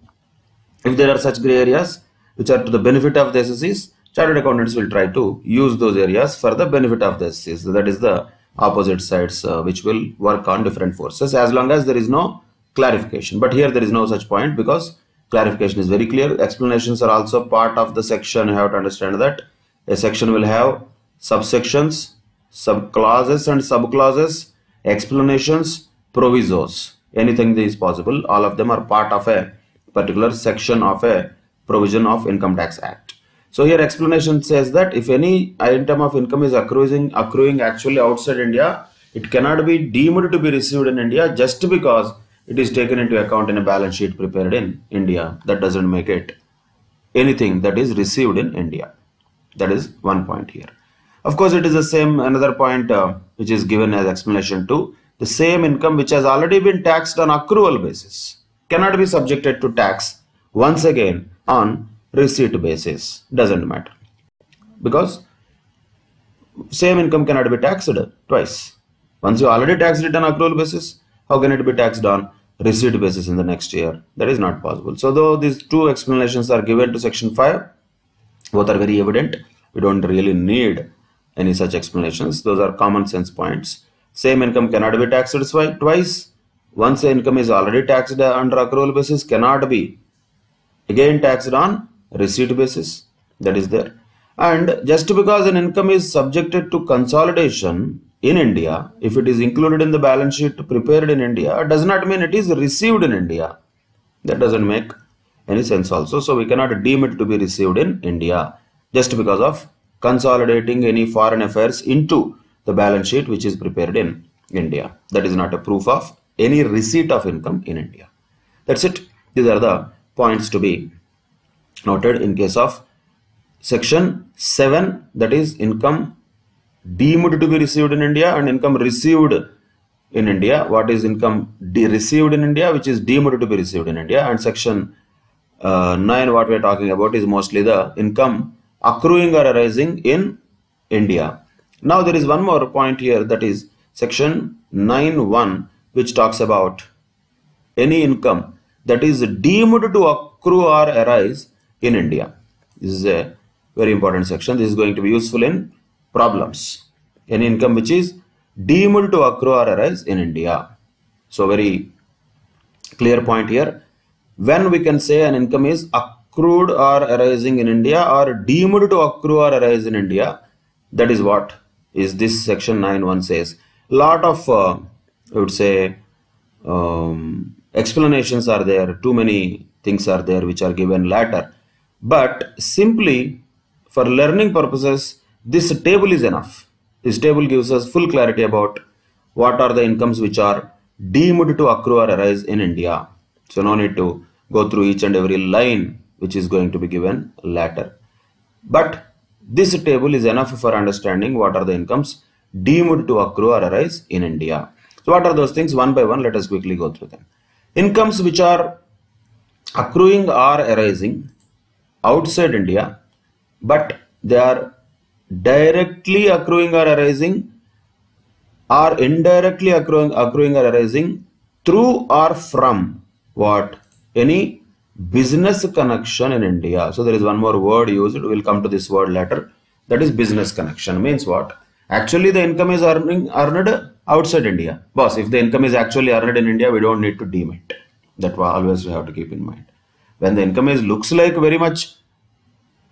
if there are such gray areas which are to the benefit of the SSEs, chartered accountants will try to use those areas for the benefit of the SSEs. So that is the opposite sides which will work on different forces as long as there is no clarification. But here there is no such point because clarification is very clear. Explanations are also part of the section. You have to understand that a section will have subsections, subclauses and subclauses, explanations, provisos. Anything that is possible, all of them are part of a particular section of a provision of Income Tax Act. So here explanation says that if any item of income is accruing actually outside India, it cannot be deemed to be received in India just because it is taken into account in a balance sheet prepared in India. That doesn't make it anything that is received in India. That is one point here. Of course, it is the same another point which is given as explanation to the same income which has already been taxed on accrual basis cannot be subjected to tax once again on receipt basis. Doesn't matter, because same income cannot be taxed twice. Once you already taxed it on accrual basis, how can it be taxed on receipt basis in the next year? That is not possible. So though these two explanations are given to section 5, both are very evident. We don't really need any such explanations. Those are common sense points. Same income cannot be taxed twice. Once the income is already taxed under accrual basis, cannot be again taxed on receipt basis. That is there. And just because an income is subjected to consolidation in India, if it is included in the balance sheet prepared in India, does not mean it is received in India. That doesn't make any sense also. So we cannot deem it to be received in India just because of consolidating any foreign affairs into the balance sheet which is prepared in India. That is not a proof of any receipt of income in India. That's it. These are the points to be noted in case of section 7, that is income deemed to be received in India and income received in India. What is income received in India, which is deemed to be received in India? And section 9, what we are talking about is mostly the income accruing or arising in India. Now there is one more point here, that is section 9(1), which talks about any income that is deemed to accrue or arise in India. This is a very important section. This is going to be useful in problems. Any income which is deemed to accrue or arise in India. So very clear point here. When we can say an income is accrued or arising in India or deemed to accrue or arise in India, that is what is this section 9(1) says. Lot of I would say explanations are there, too many things are there which are given later, but simply for learning purposes this table is enough. This table gives us full clarity about what are the incomes which are deemed to accrue or arise in India. So no need to go through each and every line which is going to be given later, but this table is enough for understanding what are the incomes deemed to accrue or arise in India. So what are those things? One by one, let us quickly go through them. Incomes which are accruing or arising outside India, but they are directly accruing or arising or indirectly accruing or arising through or from what? Any business connection in India. So there is one more word used. We will come to this word later. That is business connection. Means what? Actually the income is earned outside India. Boss, if the income is actually earned in India, we don't need to deem it. That always we have to keep in mind. When the income looks like very much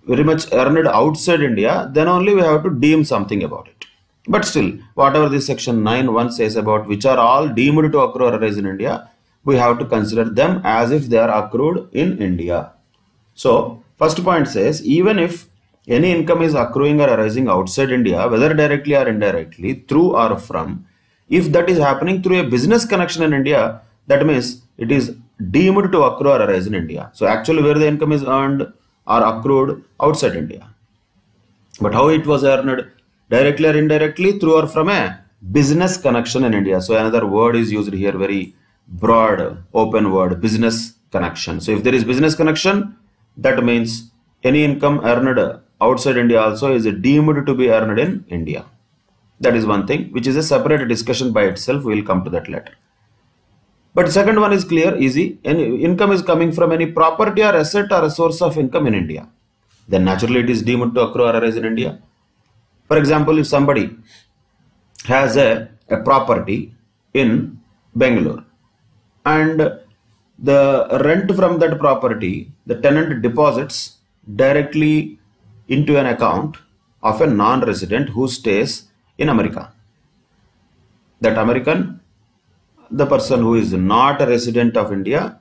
earned outside India, then only we have to deem something about it. But still, whatever this section 9(1) says about which are all deemed to accrue or arise in India, we have to consider them as if they are accrued in India. So first point says, even if any income is accruing or arising outside India, whether directly or indirectly, through or from, if that is happening through a business connection in India, that means it is deemed to accrue or arise in India. So actually where the income is earned or accrued outside India. But how it was earned? Directly or indirectly, through or from a business connection in India. So another word is used here, very broad, open word, business connection. So if there is business connection, that means any income earned outside India also is deemed to be earned in India. That is one thing, which is a separate discussion by itself. We will come to that later. But second one is clear, easy. Any income is coming from any property or asset or a source of income in India, then naturally it is deemed to accrue or arise in India. For example, if somebody has a property in Bangalore and the rent from that property, the tenant deposits directly into an account of a non-resident who stays in America. That American, the person who is not a resident of India,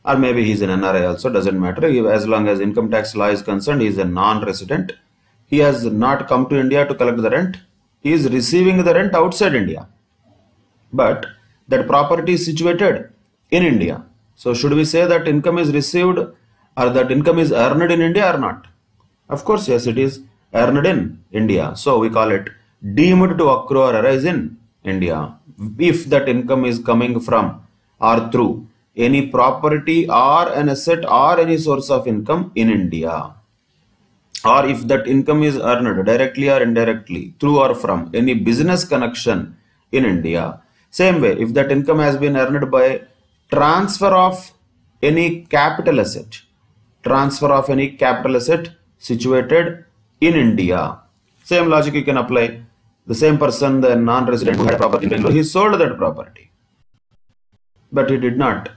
or maybe he's an NRI also, doesn't matter. As long as income tax law is concerned, he is a non-resident. He has not come to India to collect the rent. He is receiving the rent outside India. But that property is situated in India. So should we say that income is received or that income is earned in India or not? Of course, yes, it is earned in India. So we call it deemed to accrue or arise in India. If that income is coming from or through any property or an asset or any source of income in India, or if that income is earned directly or indirectly through or from any business connection in India. Same way, if that income has been earned by transfer of any capital asset, situated in India. Same logic you can apply. The same person, the non-resident who had a property in Bangalore, he sold that property. But he did not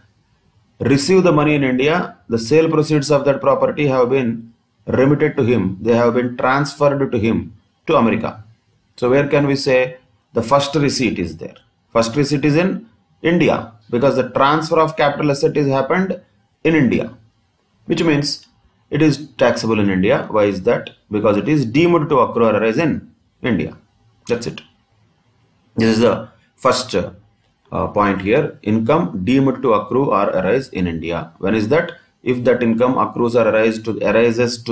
receive the money in India. The sale proceeds of that property have been remitted to him. They have been transferred to him to America. So where can we say the first receipt is there? First receipt is in India because the transfer of capital asset is happened in India, which means it is taxable in India. Why is that? Because it is deemed to accrue or arise in India. That's it. This is the first point here. Income deemed to accrue or arise in India. When is that? If that income accrues or arises to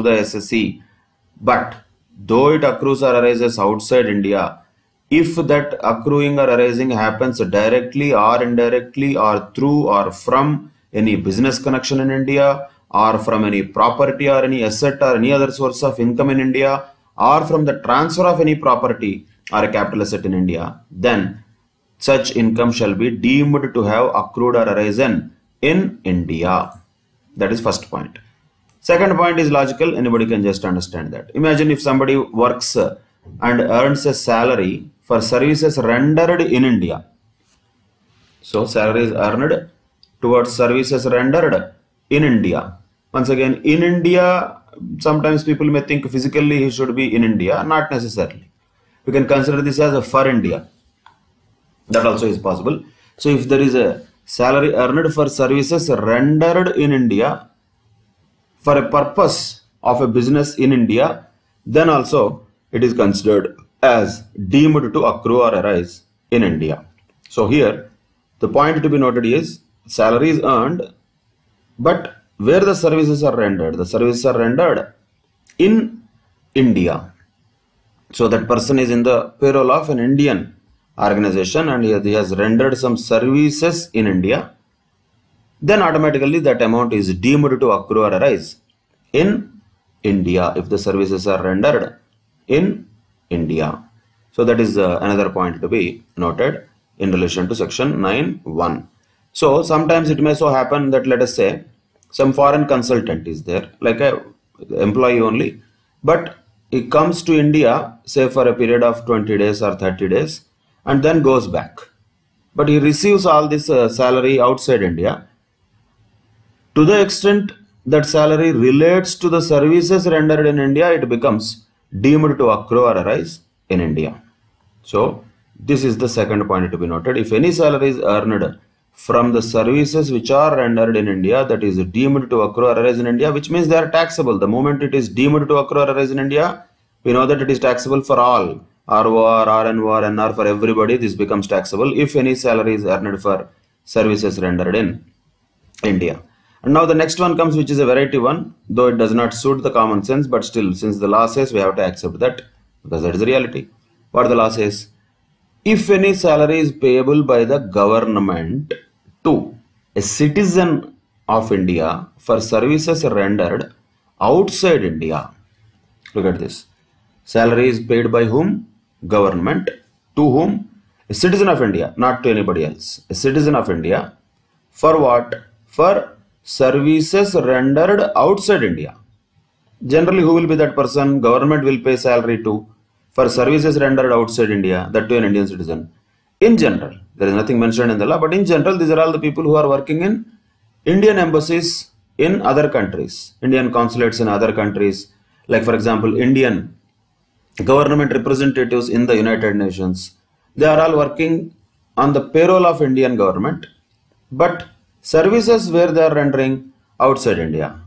the SSC, but though it accrues or arises outside India, if that accruing or arising happens directly or indirectly or through or from any business connection in India, or from any property or any asset or any other source of income in India, or from the transfer of any property or a capital asset in India, then such income shall be deemed to have accrued or arisen in India. That is first point. Second point is logical. Anybody can just understand that. Imagine if somebody works and earns a salary for services rendered in India. So salary is earned towards services rendered in India. Once again, in India, sometimes people may think physically he should be in India, not necessarily. We can consider this as a for India. That also is possible. So if there is a salary earned for services rendered in India for a purpose of a business in India, then also it is considered as deemed to accrue or arise in India. So here the point to be noted is salary is earned, but where the services are rendered? The services are rendered in India. So that person is in the payroll of an Indian organization and he has rendered some services in India. Then automatically that amount is deemed to accrue or arise in India if the services are rendered in India. So that is another point to be noted in relation to section 9(1). So sometimes it may so happen that, let us say, some foreign consultant is there, like a employee only, but he comes to India, say for a period of 20 days or 30 days, and then goes back. But he receives all this salary outside India. To the extent that salary relates to the services rendered in India, it becomes deemed to accrue or arise in India. So this is the second point to be noted. If any salary is earned from the services which are rendered in India, that is deemed to accrue or arise in India, which means they are taxable. The moment it is deemed to accrue or arise in India, we know that it is taxable for all. ROR, RNOR, NR, for everybody, this becomes taxable if any salary is earned for services rendered in India. And now the next one comes, which is a variety one, though it does not suit the common sense, but still, since the law says, we have to accept that because that is the reality. What the law says? If any salary is payable by the government to a citizen of India for services rendered outside India, look at this. Salary is paid by whom? Government. To whom? A citizen of India, not to anybody else. A citizen of India. For what? For services rendered outside India. Generally, who will be that person? Government will pay salary to for services rendered outside India, that to an Indian citizen. In general, there is nothing mentioned in the law, but in general, these are all the people who are working in Indian embassies in other countries, Indian consulates in other countries, like for example, Indian government representatives in the United Nations. They are all working on the payroll of Indian government, but services where they are rendering outside India.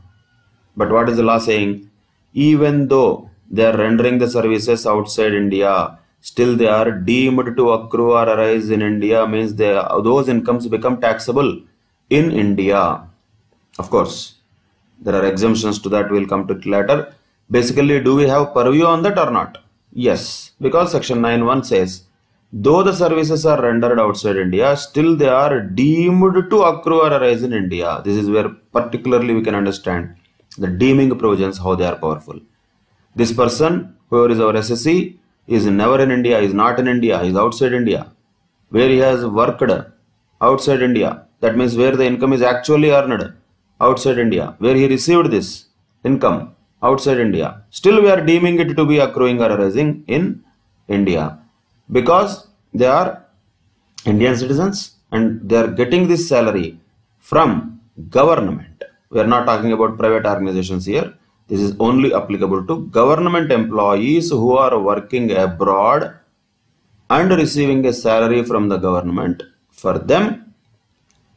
But what is the law saying? Even though they are rendering the services outside India, still they are deemed to accrue or arise in India, means those incomes become taxable in India. Of course, there are exemptions to that, we will come to it later. Basically, do we have purview on that or not? Yes, because section 9(1) says, though the services are rendered outside India, still they are deemed to accrue or arise in India. This is where particularly we can understand the deeming provisions, how they are powerful. This person, whoever is our SSC, is never in India, is not in India, is outside India. Where he has worked outside India, that means where the income is actually earned outside India, where he received this income outside India, still we are deeming it to be accruing or arising in India, because they are Indian citizens and they are getting this salary from government. We are not talking about private organizations here. This is only applicable to government employees who are working abroad and receiving a salary from the government. For them,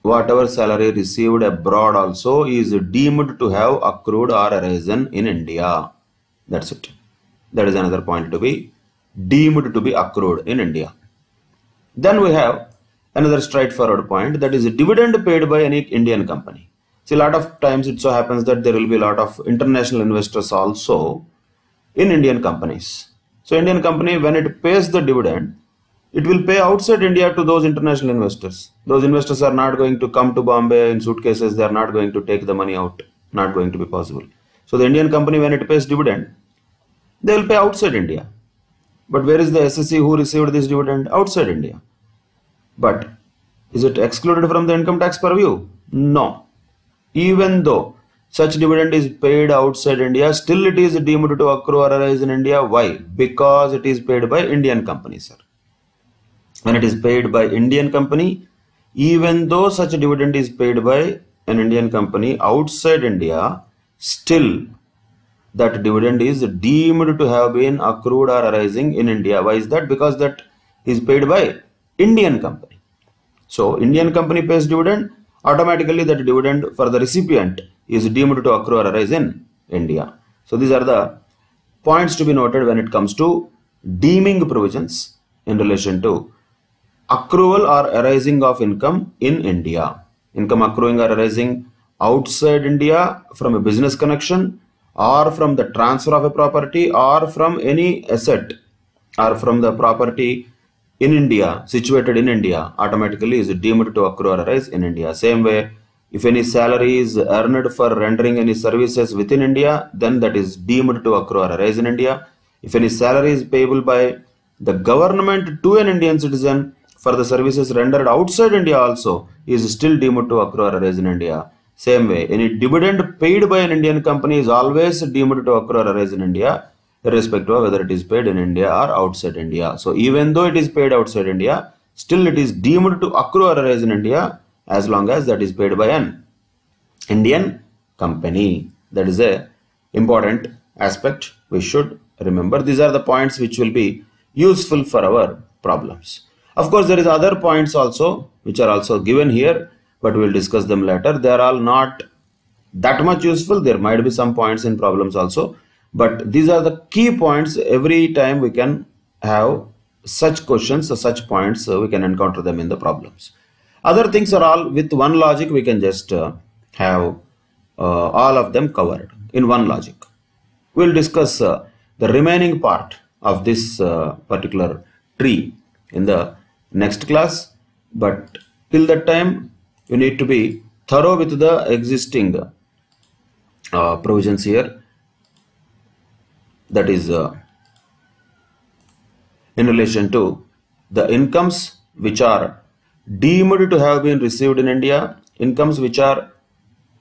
whatever salary received abroad also is deemed to have accrued or arisen in India. That's it. That is another point to be deemed to be accrued in India. Then we have another straightforward point, that is a dividend paid by any Indian company. See, a lot of times it so happens that there will be a lot of international investors also in Indian companies. So Indian company, when it pays the dividend, it will pay outside India to those international investors. Those investors are not going to come to Bombay in suitcases. They are not going to take the money out. Not going to be possible. So the Indian company, when it pays dividend, they will pay outside India. But where is the SSC who received this dividend? Outside India. But is it excluded from the income tax purview? No. Even though such dividend is paid outside India, still it is deemed to accrue or arise in India. Why? Because it is paid by Indian company, sir. When it is paid by Indian company, even though such a dividend is paid by an Indian company outside India, still that dividend is deemed to have been accrued or arising in India. Why is that? Because that is paid by Indian company. So Indian company pays dividend, automatically that dividend for the recipient is deemed to accrue or arise in India. So these are the points to be noted when it comes to deeming provisions in relation to accrual or arising of income in India. Income accruing or arising outside India from a business connection, or from the transfer of a property, or from any asset, or from the property in India, situated in India, automatically is deemed to accrue or arise in India. Same way, if any salary is earned for rendering any services within India, then that is deemed to accrue or arise in India. If any salary is payable by the government to an Indian citizen for the services rendered outside India also is still deemed to accrue or arise in India. Same way, any dividend paid by an Indian company is always deemed to accrue or arise in India, irrespective of whether it is paid in India or outside India. So even though it is paid outside India, still it is deemed to accrue or arise in India as long as that is paid by an Indian company. That is a important aspect we should remember. These are the points which will be useful for our problems. Of course, there is other points also which are also given here, but we will discuss them later. They are all not that much useful. There might be some points in problems also, but these are the key points. Every time we can have such questions or such points, we can encounter them in the problems. Other things are all with one logic. We can just have all of them covered in one logic. We will discuss the remaining part of this particular tree in the next class, but till that time you need to be thorough with the existing provisions here, that is in relation to the incomes which are deemed to have been received in India, incomes which are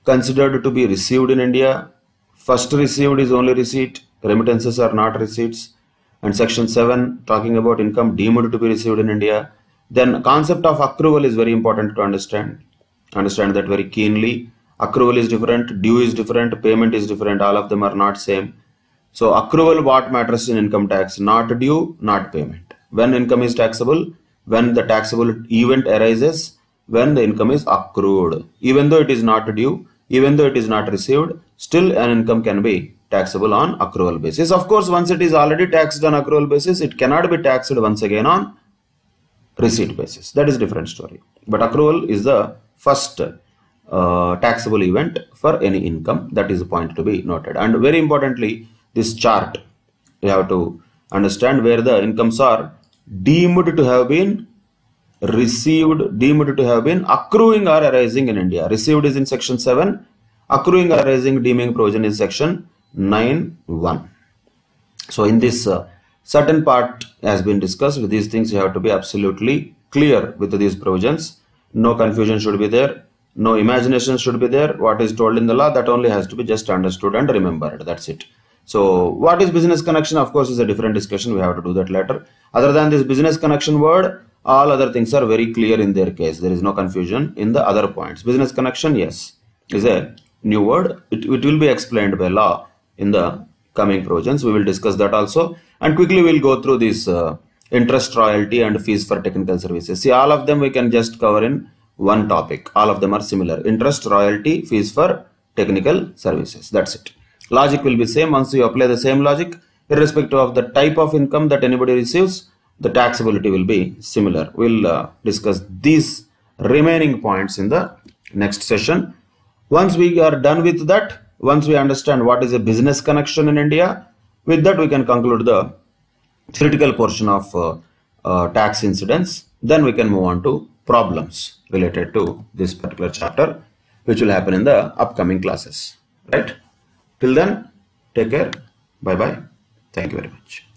considered to be received in India. First received is only receipt, remittances are not receipts. And section 7 talking about income deemed to be received in India. Then concept of accrual is very important to understand. Understand that very keenly. Accrual is different, due is different, payment is different. All of them are not same. So accrual, what matters in income tax? Not due, not payment. When income is taxable? When the taxable event arises when the income is accrued. Even though it is not due, even though it is not received, still an income can be taxable on accrual basis. Of course, once it is already taxed on accrual basis, it cannot be taxed once again on receipt basis. That is a different story. But accrual is the first taxable event for any income. That is a point to be noted. And very importantly, this chart, you have to understand where the incomes are deemed to have been received, deemed to have been accruing or arising in India. Received is in section 7, accruing or arising deeming provision is section 9(1). So in this certain part has been discussed. These things you have to be absolutely clear with these provisions. No confusion should be there. No imagination should be there. What is told in the law, that only has to be just understood and remembered. That's it. So what is business connection? Of course, is a different discussion. We have to do that later. Other than this business connection word, all other things are very clear in their case. There is no confusion in the other points. Business connection, yes, is a new word. It will be explained by law in the coming provisions. We will discuss that also. And quickly we'll go through this interest, royalty and fees for technical services. See, all of them we can just cover in one topic. All of them are similar. Interest, royalty, fees for technical services. That's it. Logic will be same. Once you apply the same logic, irrespective of the type of income that anybody receives, the taxability will be similar. We'll discuss these remaining points in the next session. Once we are done with that, once we understand what is a business connection in India, with that we can conclude the theoretical portion of tax incidents. Then we can move on to problems related to this particular chapter, which will happen in the upcoming classes. Right? Till then, take care. Bye bye. Thank you very much.